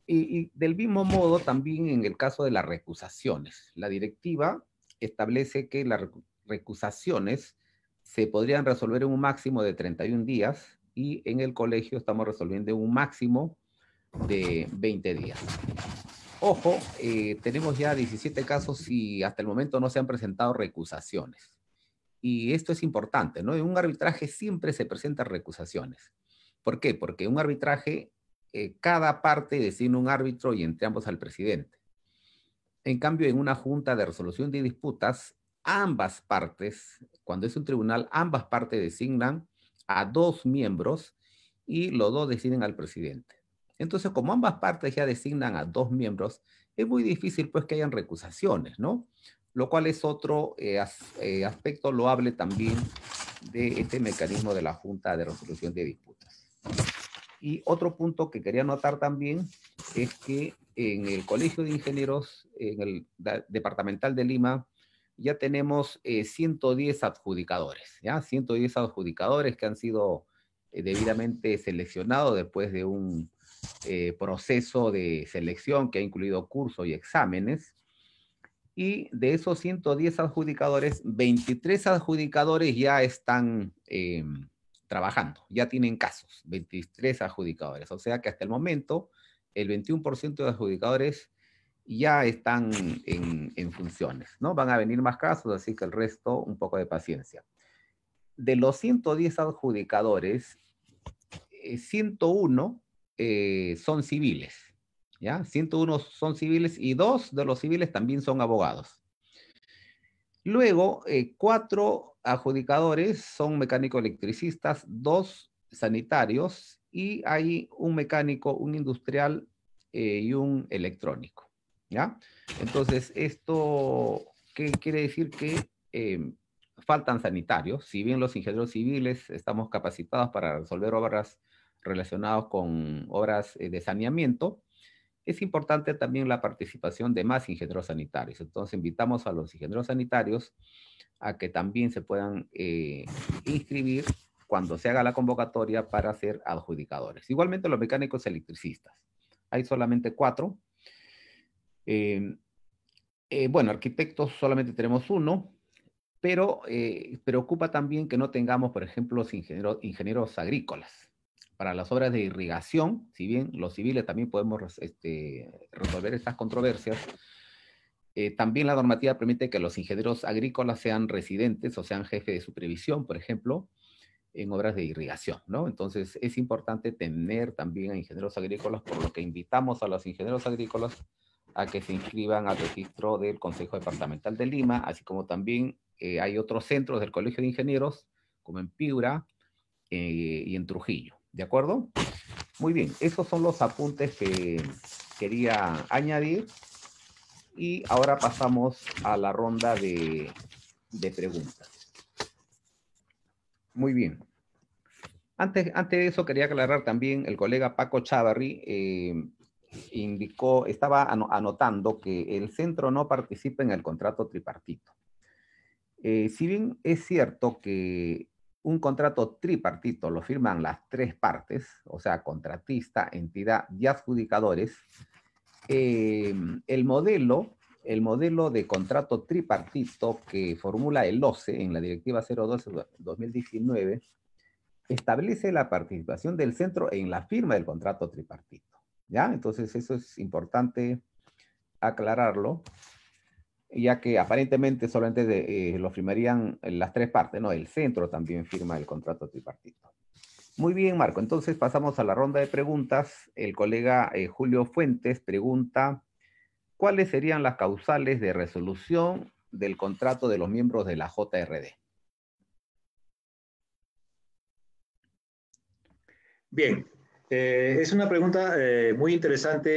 Y del mismo modo, también en el caso de las recusaciones. La directiva establece que las recusaciones se podrían resolver en un máximo de 31 días y en el colegio estamos resolviendo en un máximo de 20 días. Ojo, tenemos ya 17 casos y hasta el momento no se han presentado recusaciones. Y esto es importante, ¿no? En un arbitraje siempre se presentan recusaciones. ¿Por qué? Porque en un arbitraje cada parte designa un árbitro y entre ambos al presidente. En cambio, en una junta de resolución de disputas, ambas partes, cuando es un tribunal, ambas partes designan a 2 miembros y los 2 deciden al presidente. Entonces, como ambas partes ya designan a 2 miembros, es muy difícil pues que hayan recusaciones, ¿no? Lo cual es otro aspecto loable también de este mecanismo de la Junta de Resolución de Disputas. Y otro punto que quería notar también es que en el Colegio de Ingenieros, en el Departamental de Lima, ya tenemos 110 adjudicadores, ¿ya? 110 adjudicadores que han sido debidamente seleccionados después de un proceso de selección que ha incluido cursos y exámenes. Y de esos 110 adjudicadores, 23 adjudicadores ya están trabajando, ya tienen casos, 23 adjudicadores. O sea que hasta el momento, el 21% de adjudicadores ya están en funciones, ¿no? Van a venir más casos, así que el resto, un poco de paciencia. De los 110 adjudicadores, 101 son civiles, ¿ya? 101 son civiles y 2 de los civiles también son abogados. Luego, 4 adjudicadores son mecánicos electricistas, 2 sanitarios y hay un mecánico, un industrial y un electrónico, ¿ya? Entonces, ¿esto qué quiere decir? Que faltan sanitarios. Si bien los ingenieros civiles estamos capacitados para resolver obras relacionadas con obras de saneamiento, es importante también la participación de más ingenieros sanitarios. Entonces, invitamos a los ingenieros sanitarios a que también se puedan inscribir cuando se haga la convocatoria para ser adjudicadores. Igualmente los mecánicos electricistas. Hay solamente 4. Bueno, arquitectos solamente tenemos 1, pero preocupa también que no tengamos, por ejemplo, los ingenieros agrícolas. Para las obras de irrigación, si bien los civiles también podemos resolver estas controversias, también la normativa permite que los ingenieros agrícolas sean residentes o sean jefes de supervisión, por ejemplo, en obras de irrigación, ¿no? Entonces es importante tener también a ingenieros agrícolas, por lo que invitamos a los ingenieros agrícolas a que se inscriban al registro del Consejo Departamental de Lima, así como también hay otros centros del Colegio de Ingenieros, como en Piura y en Trujillo. ¿De acuerdo? Muy bien, esos son los apuntes que quería añadir. Y ahora pasamos a la ronda de preguntas. Muy bien. Antes de eso quería aclarar también, el colega Paco Chávarri indicó, estaba anotando que el centro no participa en el contrato tripartito. Si bien es cierto que un contrato tripartito lo firman las tres partes, o sea, contratista, entidad y adjudicadores, el modelo de contrato tripartito que formula el OCE en la Directiva 012-2019 establece la participación del centro en la firma del contrato tripartito. ¿Ya? Entonces eso es importante aclararlo, ya que aparentemente solamente lo firmarían las tres partes, ¿no? El centro también firma el contrato tripartito. Muy bien, Marco. Entonces pasamos a la ronda de preguntas. El colega Julio Fuentes pregunta, ¿cuáles serían las causales de resolución del contrato de los miembros de la JRD? Bien, es una pregunta muy interesante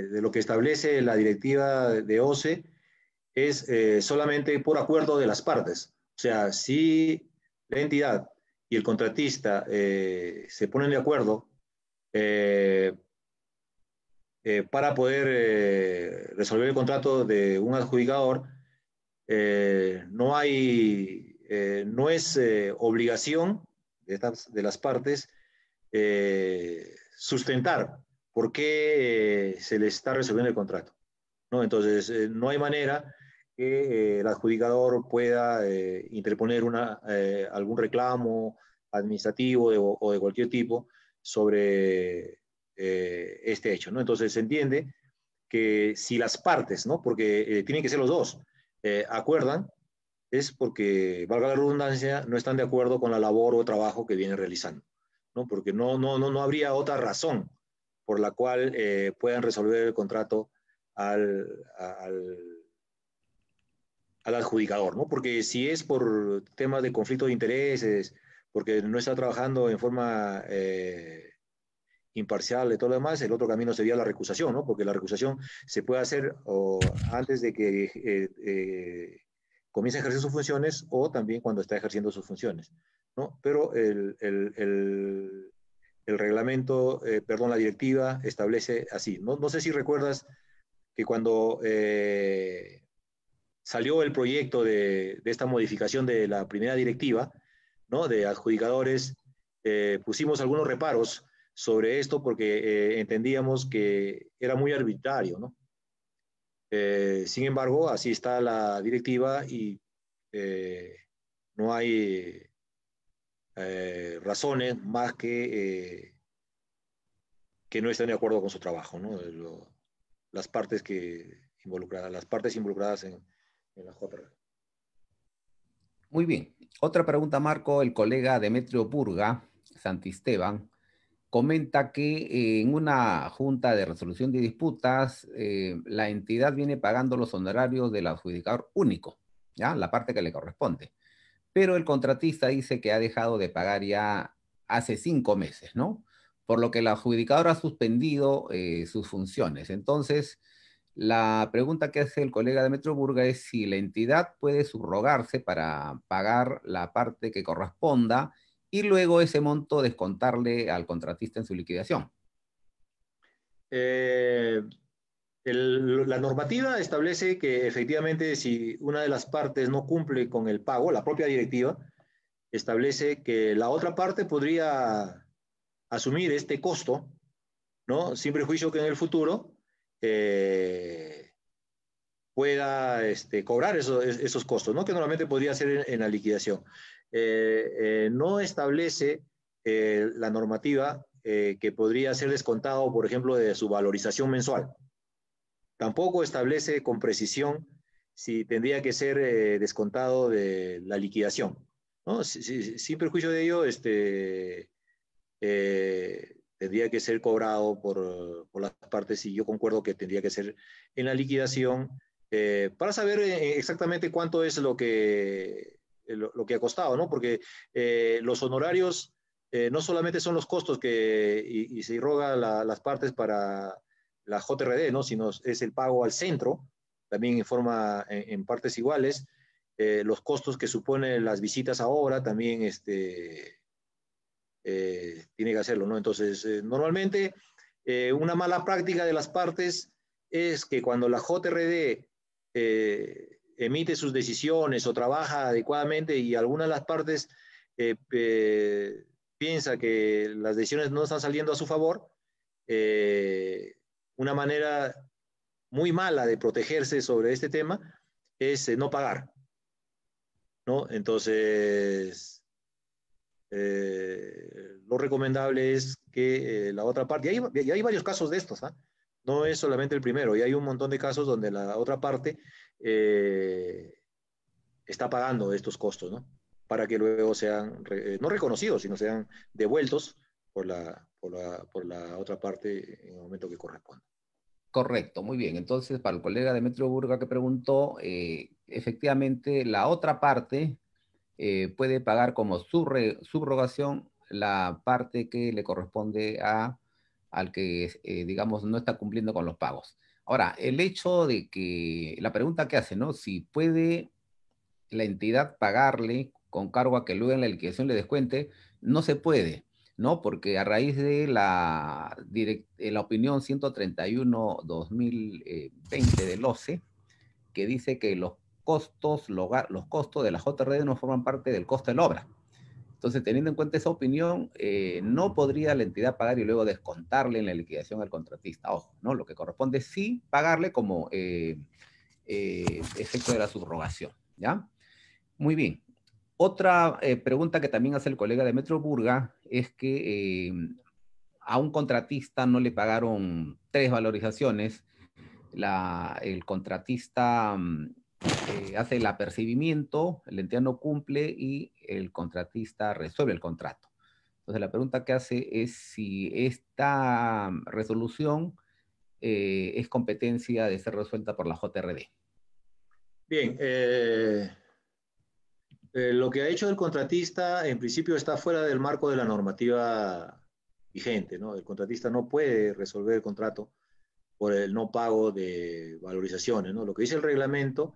de lo que establece la directiva de OCE, es solamente por acuerdo de las partes. O sea, si la entidad y el contratista se ponen de acuerdo para poder resolver el contrato de un adjudicador, no es obligación de las partes sustentar por qué se le está resolviendo el contrato, ¿no? Entonces, no hay manera que el adjudicador pueda interponer algún reclamo administrativo o de cualquier tipo sobre este hecho, ¿no? Entonces, se entiende que si las partes, ¿no? Porque tienen que ser los dos, acuerdan, es porque, valga la redundancia, no están de acuerdo con la labor o trabajo que vienen realizando, ¿no? Porque no habría otra razón por la cual puedan resolver el contrato al adjudicador, ¿no? Porque si es por temas de conflicto de intereses, porque no está trabajando en forma imparcial y todo lo demás, el otro camino sería la recusación, ¿no? Porque la recusación se puede hacer antes de que comience a ejercer sus funciones o también cuando está ejerciendo sus funciones, ¿no? Pero el reglamento, perdón, la directiva establece así. No sé si recuerdas que cuando salió el proyecto de esta modificación de la primera directiva, ¿no? De adjudicadores, pusimos algunos reparos sobre esto porque entendíamos que era muy arbitrario, ¿no? Sin embargo, así está la directiva y no hay razones más que no estén de acuerdo con su trabajo, ¿no? Las partes involucradas en la JRD. Muy bien. Otra pregunta, Marco. El colega Demetrio Burga, Santisteban, comenta que en una junta de resolución de disputas, la entidad viene pagando los honorarios del adjudicador único, ¿ya? La parte que le corresponde. Pero el contratista dice que ha dejado de pagar ya hace 5 meses, ¿no? Por lo que el adjudicador ha suspendido sus funciones. Entonces, la pregunta que hace el colega Demetrio Burga es si la entidad puede subrogarse para pagar la parte que corresponda y luego ese monto descontarle al contratista en su liquidación. La normativa establece que efectivamente si una de las partes no cumple con el pago, la propia directiva establece que la otra parte podría asumir este costo, ¿no? Sin prejuicio que en el futuro pueda cobrar esos costos, ¿no? Que normalmente podría ser en la liquidación. No establece la normativa que podría ser descontado, por ejemplo, de su valorización mensual. Tampoco establece con precisión si tendría que ser descontado de la liquidación, ¿no? Sin perjuicio de ello, tendría que ser cobrado por las partes y yo concuerdo que tendría que ser en la liquidación para saber exactamente cuánto es lo que ha costado, ¿no? Porque los honorarios no solamente son los costos y se irroga las partes para la JRD, ¿no? Sino es el pago al centro, también en partes iguales, los costos que suponen las visitas a obra también tiene que hacerlo, ¿no? Entonces, normalmente una mala práctica de las partes es que cuando la JRD emite sus decisiones o trabaja adecuadamente y algunas de las partes piensa que las decisiones no están saliendo a su favor, una manera muy mala de protegerse sobre este tema es no pagar, ¿no? Entonces, lo recomendable es que la otra parte, y hay varios casos de estos, ¿ah? No es solamente el primero, y hay un montón de casos donde la otra parte está pagando estos costos, ¿no? Para que luego sean, no reconocidos, sino sean devueltos por la otra parte en el momento que corresponda. Correcto, muy bien. Entonces, para el colega Demetrio Burga que preguntó, efectivamente, la otra parte puede pagar como subrogación la parte que le corresponde al que, digamos, no está cumpliendo con los pagos. Ahora, el hecho de que, la pregunta que hace, ¿no? Si puede la entidad pagarle con cargo a que luego en la liquidación le descuente, no se puede, ¿no? Porque a raíz de la opinión 131-2020 del OCE, que dice que los costos de la JRD no forman parte del costo de la obra. Entonces, teniendo en cuenta esa opinión, no podría la entidad pagar y luego descontarle en la liquidación al contratista. Ojo, ¿no? Lo que corresponde es sí pagarle como efecto de la subrogación, ¿ya? Muy bien. Otra pregunta que también hace el colega Demetrio Burga es que a un contratista no le pagaron 3 valorizaciones. El contratista hace el apercibimiento, el entidad no cumple y el contratista resuelve el contrato. Entonces la pregunta que hace es si esta resolución es competencia de ser resuelta por la JRD. Bien, lo que ha hecho el contratista en principio está fuera del marco de la normativa vigente, ¿no? El contratista no puede resolver el contrato por el no pago de valorizaciones, ¿no? Lo que dice el reglamento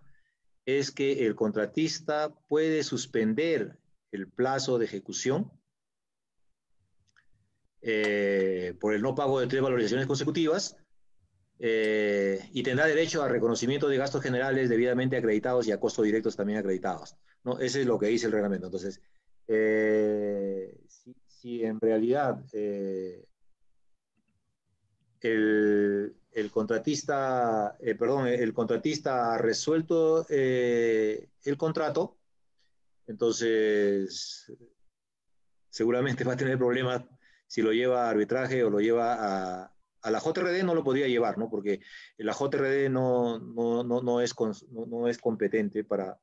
es que el contratista puede suspender el plazo de ejecución por el no pago de 3 valorizaciones consecutivas y tendrá derecho a reconocimiento de gastos generales debidamente acreditados y a costos directos también acreditados, ¿no? Ese es lo que dice el reglamento. Entonces, si en realidad el contratista ha resuelto el contrato, entonces seguramente va a tener problemas si lo lleva a arbitraje o lo lleva a la JRD. No lo podría llevar, ¿no? Porque la JRD no es competente para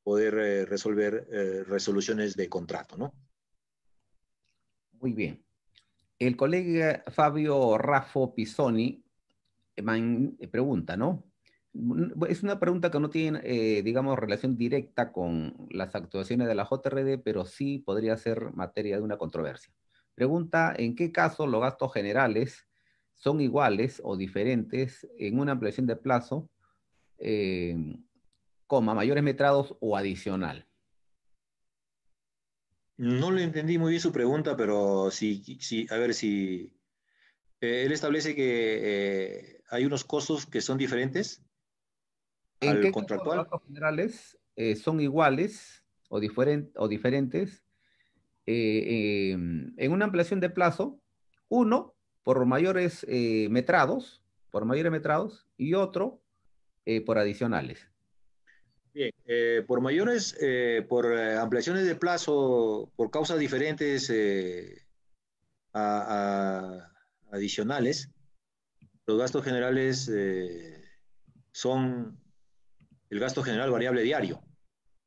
poder resolver resoluciones de contrato, ¿no? Muy bien. El colega Fabio Raffo Pisoni pregunta, ¿no? Es una pregunta que no tiene, digamos, relación directa con las actuaciones de la JRD, pero sí podría ser materia de una controversia. Pregunta, ¿en qué caso los gastos generales son iguales o diferentes en una ampliación de plazo, mayores metrados o adicional? No le entendí muy bien su pregunta, pero a ver si él establece que hay unos costos que son diferentes ¿En al qué caso los contractual. gastos generales son iguales o diferentes en una ampliación de plazo? Uno, por mayores metrados, y otro por adicionales. Bien, por ampliaciones de plazo, por causas diferentes adicionales, los gastos generales son el gasto general variable diario,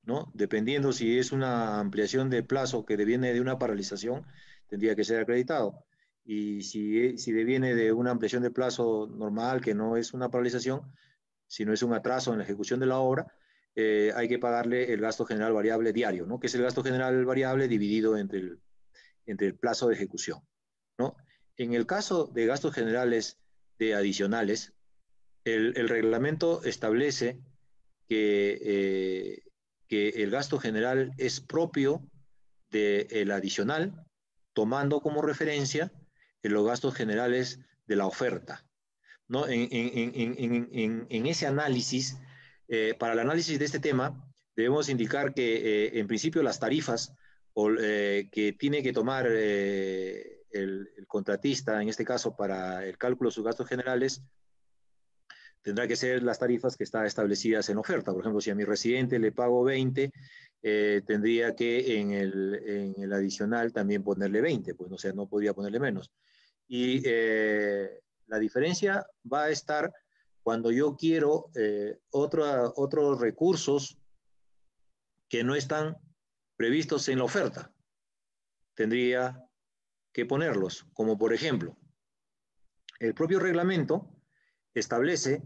¿no? Dependiendo si es una ampliación de plazo que viene de una paralización, tendría que ser acreditado. Y si deviene de una ampliación de plazo normal, que no es una paralización, sino es un atraso en la ejecución de la obra, hay que pagarle el gasto general variable diario, ¿no? Que es el gasto general variable dividido entre el plazo de ejecución, ¿no? En el caso de gastos generales de adicionales, el reglamento establece que el gasto general es propio del adicional, tomando como referencia los gastos generales de la oferta, ¿no? En ese análisis, para el análisis de este tema, debemos indicar que en principio las tarifas que tiene que tomar el contratista, en este caso para el cálculo de sus gastos generales, tendrá que ser las tarifas que están establecidas en oferta. Por ejemplo, si a mi residente le pago 20, tendría que en el adicional también ponerle 20, pues, o sea, no podría ponerle menos. Y la diferencia va a estar cuando yo quiero otros recursos que no están previstos en la oferta. Tendría que ponerlos, como por ejemplo, el propio reglamento establece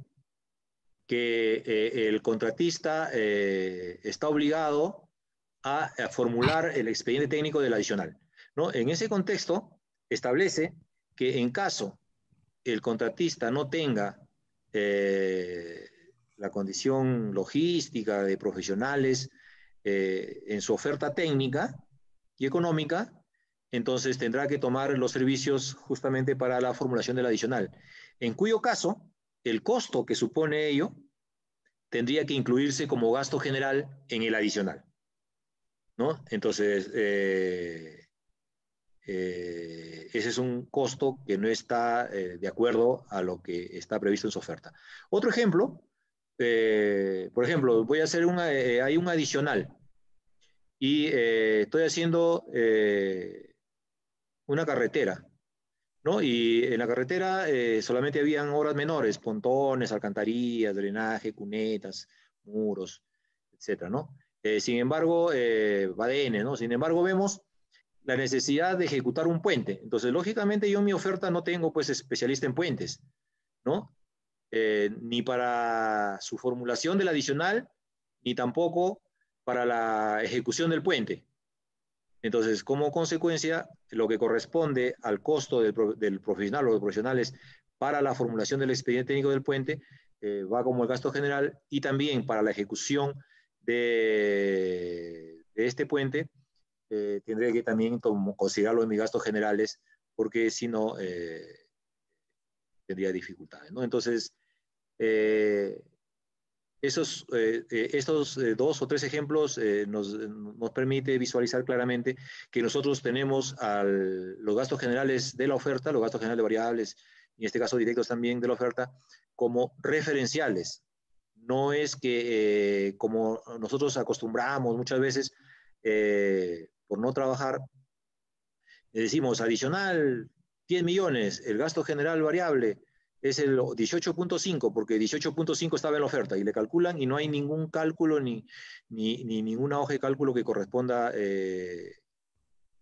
que el contratista está obligado a formular el expediente técnico del adicional, ¿no? En ese contexto, establece que en caso el contratista no tenga la condición logística de profesionales en su oferta técnica y económica, entonces tendrá que tomar los servicios justamente para la formulación del adicional, en cuyo caso el costo que supone ello tendría que incluirse como gasto general en el adicional, ¿no? Entonces, ese es un costo que no está de acuerdo a lo que está previsto en su oferta. Otro ejemplo, por ejemplo, voy a hacer hay un adicional y estoy haciendo una carretera, ¿no? Y en la carretera solamente habían obras menores, pontones, alcantarillas, drenaje, cunetas, muros, etcétera, ¿no? Sin embargo, badenes, ¿no? Sin embargo, vemos la necesidad de ejecutar un puente. Entonces, lógicamente, yo en mi oferta no tengo, pues, especialista en puentes, ¿no? Ni para su formulación del adicional, ni tampoco para la ejecución del puente. Entonces, como consecuencia, lo que corresponde al costo del profesional o de profesionales para la formulación del expediente técnico del puente va como el gasto general, y también para la ejecución de este puente tendré que también considerarlo en mis gastos generales, porque si no tendría dificultades, ¿no? Entonces, estos dos o tres ejemplos nos permite visualizar claramente que nosotros tenemos los gastos generales de la oferta, los gastos generales variables, en este caso directos también de la oferta, como referenciales. No es que como nosotros acostumbramos muchas veces, por no trabajar, decimos adicional 10 millones, el gasto general variable es el 18.5, porque 18.5 estaba en la oferta y le calculan y no hay ningún cálculo ni ninguna hoja de cálculo que corresponda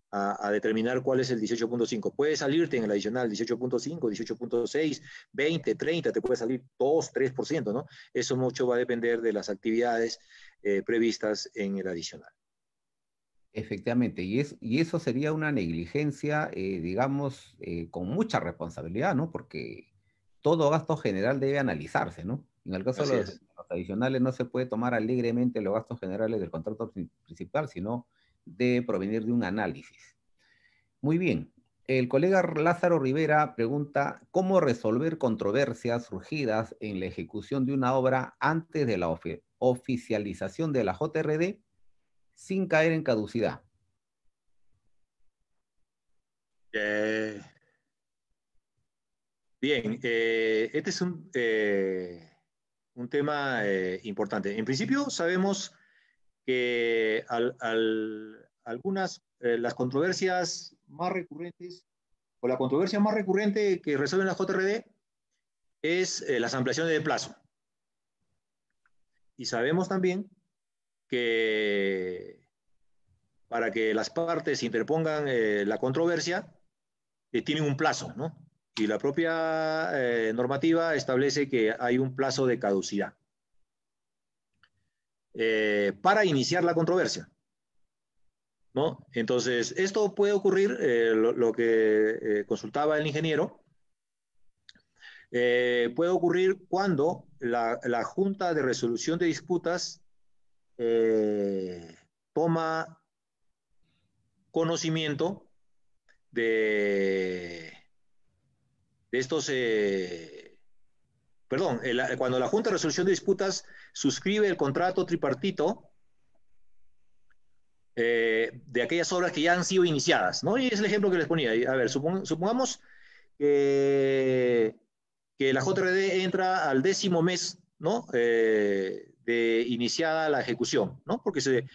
a determinar cuál es el 18.5. Puede salirte en el adicional 18.5, 18.6, 20, 30, te puede salir 2, 3%, ¿no? Eso mucho va a depender de las actividades previstas en el adicional. Efectivamente, y eso sería una negligencia, digamos, con mucha responsabilidad, ¿no? Porque todo gasto general debe analizarse, ¿no? En el caso de Así es. los adicionales no se puede tomar alegremente los gastos generales del contrato principal, sino debe provenir de un análisis. Muy bien. El colega Lázaro Rivera pregunta, ¿cómo resolver controversias surgidas en la ejecución de una obra antes de la oficialización de la JRD sin caer en caducidad? Bien, este es un tema importante. En principio, sabemos que algunas, las controversias más recurrentes, o la controversia más recurrente que resuelven la JRD es las ampliaciones de plazo. Y sabemos también que para que las partes interpongan la controversia, tienen un plazo, ¿no? Y la propia normativa establece que hay un plazo de caducidad para iniciar la controversia, ¿no? Entonces, esto puede ocurrir, lo que consultaba el ingeniero, puede ocurrir cuando la Junta de Resolución de Disputas toma conocimiento de estos, perdón, cuando la Junta de Resolución de Disputas suscribe el contrato tripartito de aquellas obras que ya han sido iniciadas, ¿no? Y es el ejemplo que les ponía. A ver, supongamos que la JRD entra al 10º mes, ¿no? De iniciada la ejecución, ¿no? Porque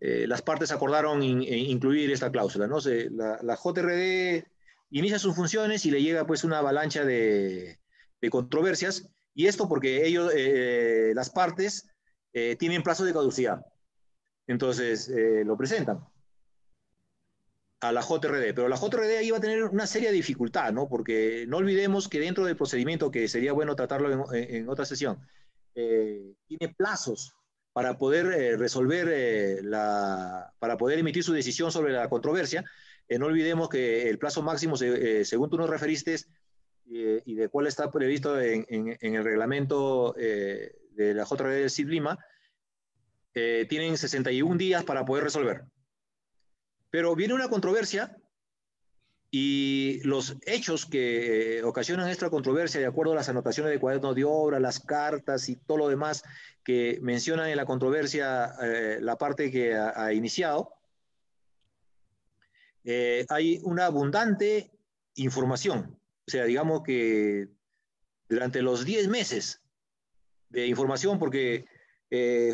las partes acordaron incluir esta cláusula, ¿no? La JRD inicia sus funciones y le llega pues una avalancha de controversias, y esto porque ellos, las partes, tienen plazo de caducidad. Entonces, lo presentan a la JRD, pero la JRD ahí va a tener una seria dificultad, ¿no? Porque no olvidemos que dentro del procedimiento, que sería bueno tratarlo en otra sesión, tiene plazos para poder resolver, para poder emitir su decisión sobre la controversia. No olvidemos que el plazo máximo, según tú nos referiste, y de cuál está previsto en el reglamento de la JRD del CID Lima, tienen 61 días para poder resolver. Pero viene una controversia y los hechos que ocasionan esta controversia, de acuerdo a las anotaciones de cuaderno de obra, las cartas y todo lo demás que mencionan en la controversia, la parte que ha iniciado, hay una abundante información. O sea, digamos que durante los 10 meses de información, porque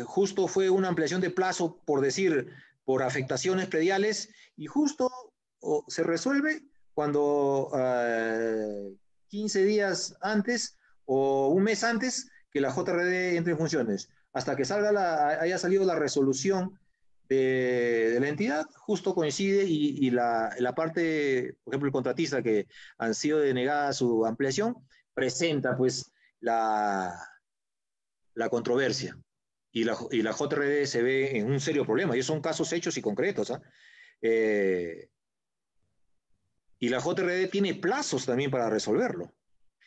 justo fue una ampliación de plazo, por decir, por afectaciones prediales, y justo se resuelve cuando 15 días antes o un mes antes que la JRD entre en funciones, hasta que haya salido la resolución de la entidad, justo coincide, y la parte, por ejemplo, el contratista, que han sido denegada su ampliación, presenta pues la controversia. Y la JRD se ve en un serio problema, y son casos hechos y concretos, ¿eh? Y la JRD tiene plazos también para resolverlo.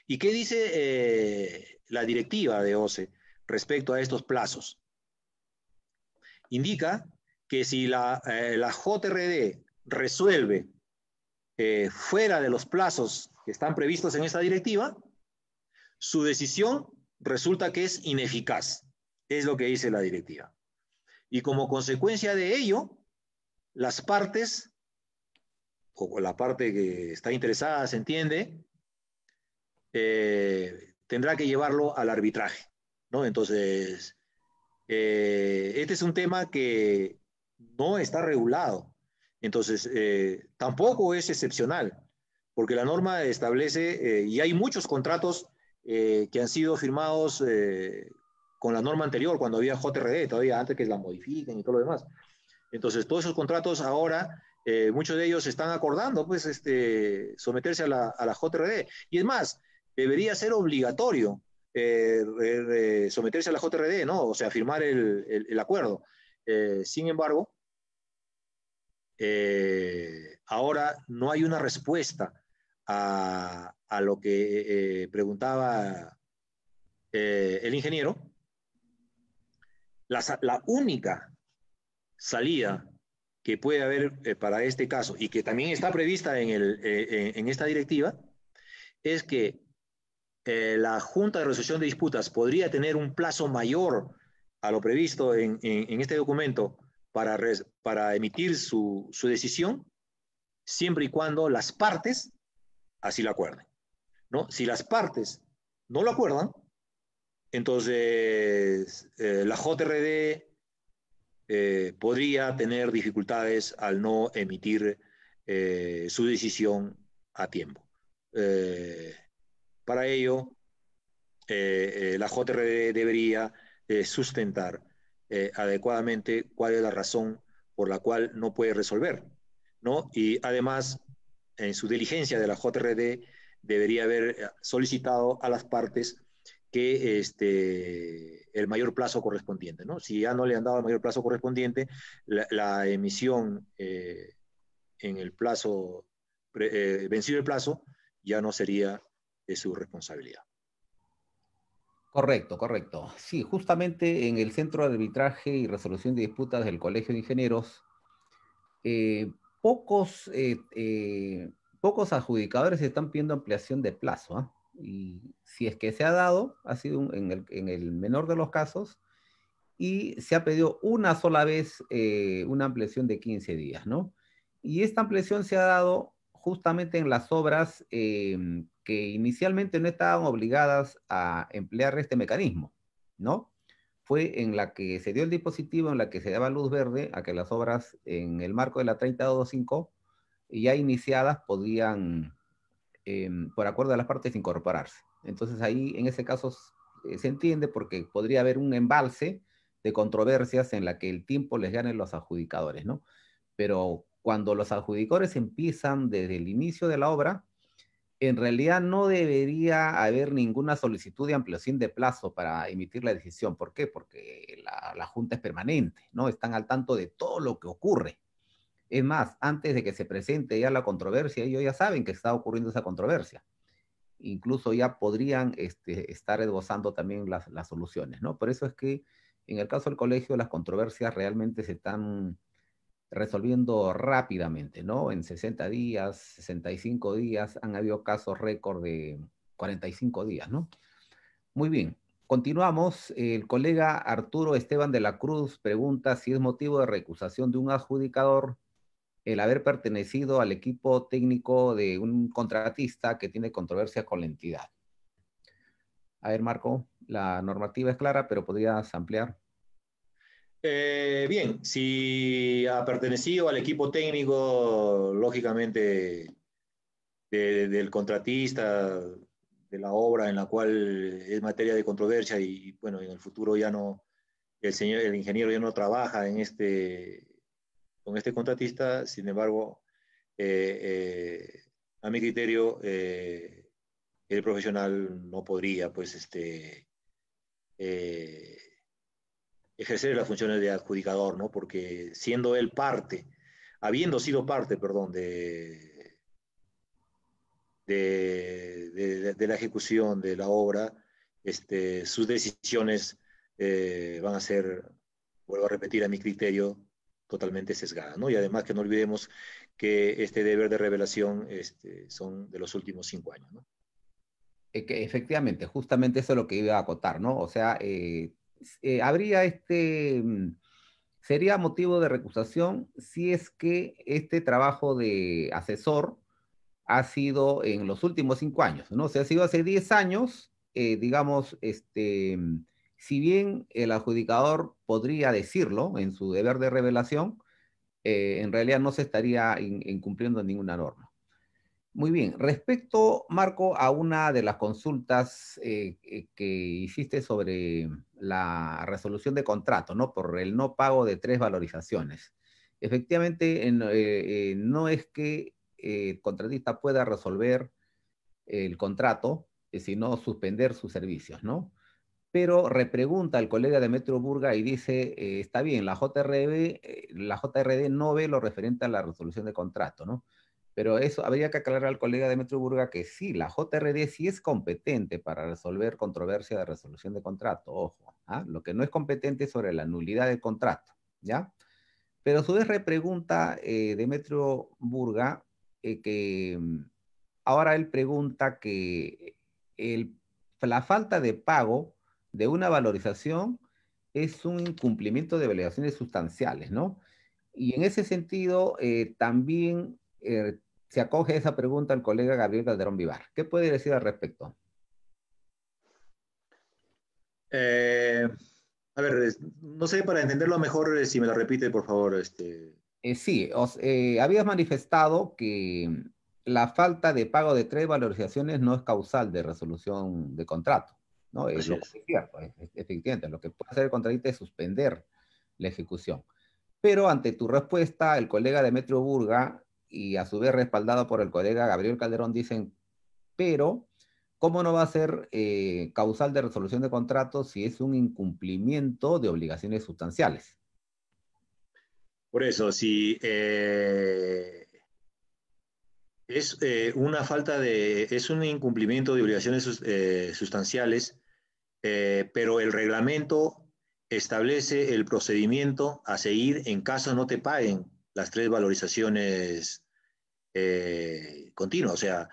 ¿Y qué dice la directiva de OCE respecto a estos plazos? Indica que si la JRD resuelve fuera de los plazos que están previstos en esta directiva, su decisión resulta que es ineficaz. Es lo que dice la directiva. Y como consecuencia de ello, las partes, o la parte que está interesada, se entiende, tendrá que llevarlo al arbitraje, ¿no? Entonces, este es un tema que no está regulado. Entonces, tampoco es excepcional, porque la norma establece, y hay muchos contratos que han sido firmados con la norma anterior, cuando había JRD, todavía antes que la modifiquen y todo lo demás. Entonces, todos esos contratos ahora, muchos de ellos están acordando, pues, someterse a la JRD. Y es más, debería ser obligatorio someterse a la JRD, ¿no? O sea, firmar el acuerdo. Sin embargo, ahora no hay una respuesta a lo que preguntaba el ingeniero. La única salida que puede haber para este caso, y que también está prevista en esta directiva, es que la Junta de Resolución de Disputas podría tener un plazo mayor a lo previsto en este documento para emitir su decisión, siempre y cuando las partes así lo acuerden, ¿no? Si las partes no lo acuerdan, entonces la JRD podría tener dificultades al no emitir su decisión a tiempo. Para ello, la JRD debería sustentar adecuadamente cuál es la razón por la cual no puede resolver, ¿no? Y además, en su diligencia de la JRD, debería haber solicitado a las partes que el mayor plazo correspondiente, ¿no? Si ya no le han dado el mayor plazo correspondiente, la emisión en el plazo, vencido el plazo, ya no sería de su responsabilidad. Correcto, correcto. Sí, justamente en el Centro de Arbitraje y Resolución de Disputas del Colegio de Ingenieros, eh, pocos, pocos adjudicadores están pidiendo ampliación de plazo, ¿ah? Y si es que se ha dado, ha sido en el menor de los casos, y se ha pedido una sola vez una ampliación de 15 días, ¿no? Y esta ampliación se ha dado justamente en las obras que inicialmente no estaban obligadas a emplear este mecanismo, ¿no? Fue en la que se dio el dispositivo, en la que se daba luz verde a que las obras en el marco de la 3025 ya iniciadas podían, por acuerdo de las partes, incorporarse. Entonces ahí, en ese caso, se entiende porque podría haber un embalse de controversias en la que el tiempo les gane a los adjudicadores, ¿no? Pero cuando los adjudicadores empiezan desde el inicio de la obra, en realidad no debería haber ninguna solicitud de ampliación de plazo para emitir la decisión. ¿Por qué? Porque la Junta es permanente, ¿no? Están al tanto de todo lo que ocurre. Es más, antes de que se presente ya la controversia, ellos ya saben que está ocurriendo esa controversia. Incluso ya podrían estar esbozando también las soluciones, ¿no? Por eso es que en el caso del colegio las controversias realmente se están resolviendo rápidamente, ¿no? En 60 días, 65 días, han habido casos récord de 45 días, ¿no? Muy bien. Continuamos. El colega Arturo Esteban de la Cruz pregunta si es motivo de recusación de un adjudicador el haber pertenecido al equipo técnico de un contratista que tiene controversia con la entidad. A ver, Marco, la normativa es clara, pero podrías ampliar. Bien, si ha pertenecido al equipo técnico, lógicamente, del contratista, de la obra en la cual es materia de controversia y bueno, en el futuro ya no, el ingeniero ya no trabaja con este contratista, sin embargo, a mi criterio, el profesional no podría, pues, eh, ejercer las funciones de adjudicador, ¿no? Porque siendo él parte, habiendo sido parte, perdón, de la ejecución de la obra, sus decisiones van a ser, vuelvo a repetir, a mi criterio, totalmente sesgadas, ¿no? Y además que no olvidemos que este deber de revelación son de los últimos 5 años, ¿no? Que efectivamente, justamente eso es lo que iba a acotar, ¿no? O sea, habría sería motivo de recusación si es que este trabajo de asesor ha sido en los últimos 5 años, ¿no? O sea, ha sido hace 10 años, digamos, si bien el adjudicador podría decirlo en su deber de revelación, en realidad no se estaría incumpliendo ninguna norma. Muy bien, respecto, Marco, a una de las consultas que hiciste sobre la resolución de contrato, ¿no? Por el no pago de 3 valorizaciones. Efectivamente, no es que el contratista pueda resolver el contrato, sino suspender sus servicios, ¿no? Pero repregunta al colega de Metro Burga y dice, está bien, la JRD no ve lo referente a la resolución de contrato, ¿no? Pero eso habría que aclarar al colega de Metro Burga que sí, la JRD sí es competente para resolver controversia de resolución de contrato, ojo, ¿ah? Lo que no es competente es sobre la nulidad del contrato, ¿ya? Pero a su vez repregunta Demetrio Burga ahora él pregunta que la falta de pago de una valorización es un incumplimiento de obligaciones sustanciales, ¿no? Y en ese sentido, también se acoge esa pregunta al colega Gabriel Calderón Vivar. ¿Qué puede decir al respecto? A ver, no sé, para entenderlo mejor, si me lo repite, por favor. Sí, habías manifestado que la falta de pago de 3 valorizaciones no es causal de resolución de contrato, ¿no? Así Lo que es. es cierto, efectivamente, lo que puede hacer el contratista es suspender la ejecución. Pero ante tu respuesta, el colega Demetrio Burga, y a su vez respaldado por el colega Gabriel Calderón, dicen, pero ¿cómo no va a ser causal de resolución de contratos si es un incumplimiento de obligaciones sustanciales? Por eso, si es un incumplimiento de obligaciones sustanciales, pero el reglamento establece el procedimiento a seguir en caso no te paguen las 3 valorizaciones continuas. O sea,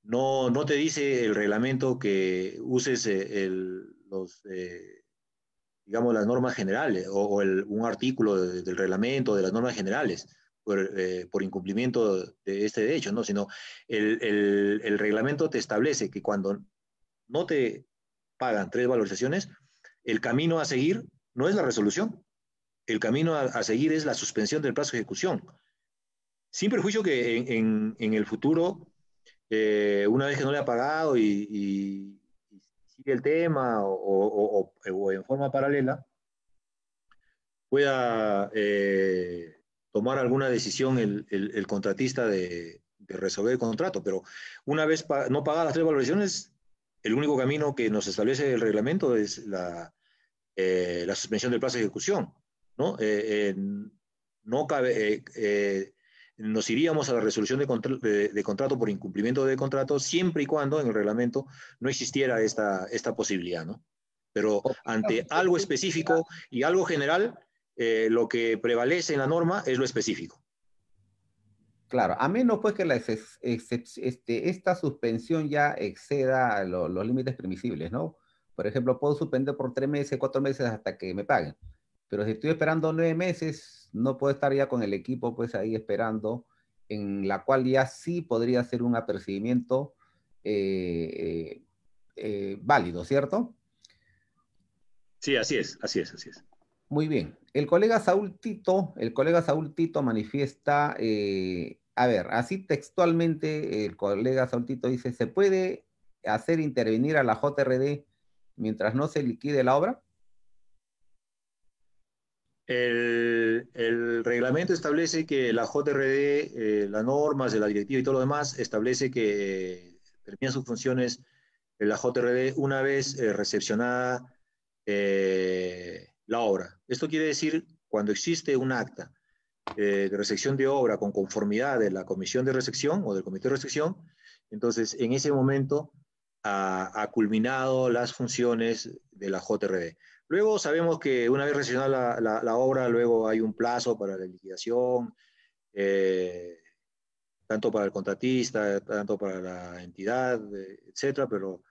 no te dice el reglamento que uses digamos, las normas generales o un artículo del reglamento de las normas generales por incumplimiento de este derecho, ¿no? Sino el reglamento te establece que cuando no te pagan 3 valorizaciones, el camino a seguir no es la resolución, el camino a seguir es la suspensión del plazo de ejecución. Sin perjuicio que en el futuro, una vez que no le ha pagado y sigue el tema o en forma paralela, pueda tomar alguna decisión el contratista de resolver el contrato. Pero una vez no pagadas las 3 valorizaciones, el único camino que nos establece el reglamento es la suspensión del plazo de ejecución, ¿no? No cabe, nos iríamos a la resolución de contrato por incumplimiento de contrato siempre y cuando en el reglamento no existiera esta posibilidad, ¿no? Pero ante algo específico y algo general, lo que prevalece en la norma es lo específico. Claro, a menos pues que esta suspensión ya exceda los límites permisibles, ¿no? Por ejemplo, puedo suspender por 3 meses, 4 meses hasta que me paguen. Pero si estoy esperando 9 meses, no puedo estar ya con el equipo pues ahí esperando, en la cual ya sí podría ser un apercibimiento válido, ¿cierto? Sí, así es. Muy bien. El colega Saúl Tito manifiesta, a ver, así textualmente el colega Saúl Tito dice, ¿se puede hacer intervenir a la JRD mientras no se liquide la obra? El reglamento establece que la JRD, las normas de la directiva y todo lo demás, establece que termina sus funciones la JRD una vez recepcionada la obra. Esto quiere decir cuando existe un acta de recepción de obra con conformidad de la comisión de recepción o del comité de recepción, entonces en ese momento ha culminado las funciones de la JRD. Luego sabemos que una vez recepcionada la obra, luego hay un plazo para la liquidación, tanto para el contratista, tanto para la entidad, etcétera, pero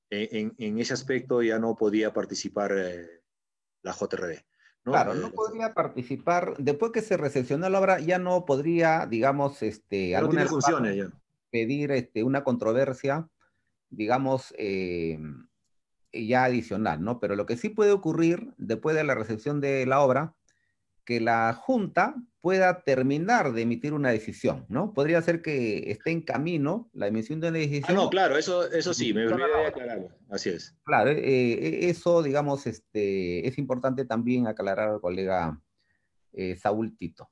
en ese aspecto ya no podía participar la JRD, ¿no? Claro, no podría participar, después que se recepcionó la obra, ya no podría, digamos, ya no tiene funciones ya. Pedir una controversia, digamos, ya adicional, ¿no? Pero lo que sí puede ocurrir después de la recepción de la obra, que la Junta pueda terminar de emitir una decisión, ¿no? Podría ser que esté en camino la emisión de una decisión. No, claro, eso sí, me olvidé de aclararlo, así es. Claro, eso, digamos, es importante también aclarar al colega Saúl Tito.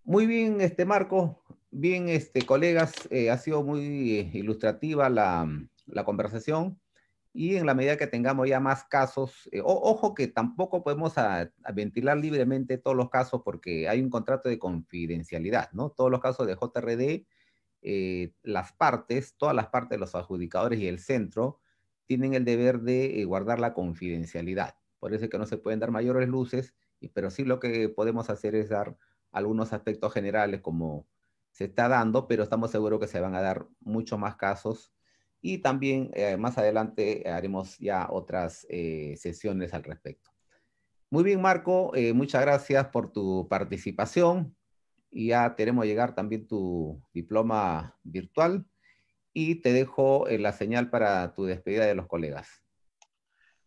Muy bien, Marco, bien, colegas, ha sido muy ilustrativa la conversación. Y en la medida que tengamos ya más casos, ojo que tampoco podemos a ventilar libremente todos los casos porque hay un contrato de confidencialidad, ¿no? Todos los casos de JRD, todas las partes, los adjudicadores y el centro, tienen el deber de guardar la confidencialidad. Por eso es que no se pueden dar mayores luces, pero sí lo que podemos hacer es dar algunos aspectos generales como se está dando, pero estamos seguros que se van a dar muchos más casos. Y también más adelante haremos ya otras sesiones al respecto. Muy bien, Marco, muchas gracias por tu participación. Y ya tenemos llegar también tu diploma virtual. Y te dejo la señal para tu despedida de los colegas.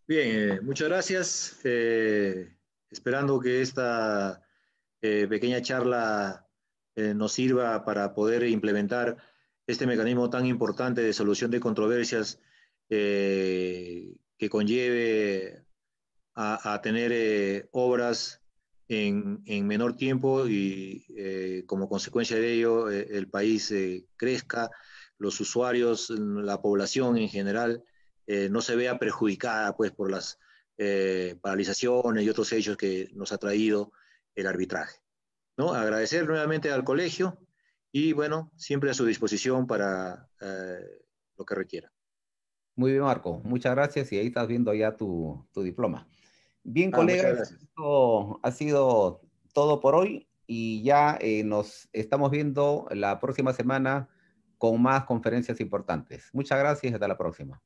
Bien, muchas gracias. Esperando que esta pequeña charla nos sirva para poder implementar este mecanismo tan importante de solución de controversias que conlleve a tener obras en menor tiempo y como consecuencia de ello el país crezca, los usuarios, la población en general no se vea perjudicada pues, por las paralizaciones y otros hechos que nos ha traído el arbitraje, ¿no? Agradecer nuevamente al colegio y bueno, siempre a su disposición para lo que requiera. Muy bien, Marco. Muchas gracias y ahí estás viendo ya tu diploma. Bien, Muchas colegas, gracias. esto ha sido todo por hoy y ya nos estamos viendo la próxima semana con más conferencias importantes. Muchas gracias y hasta la próxima.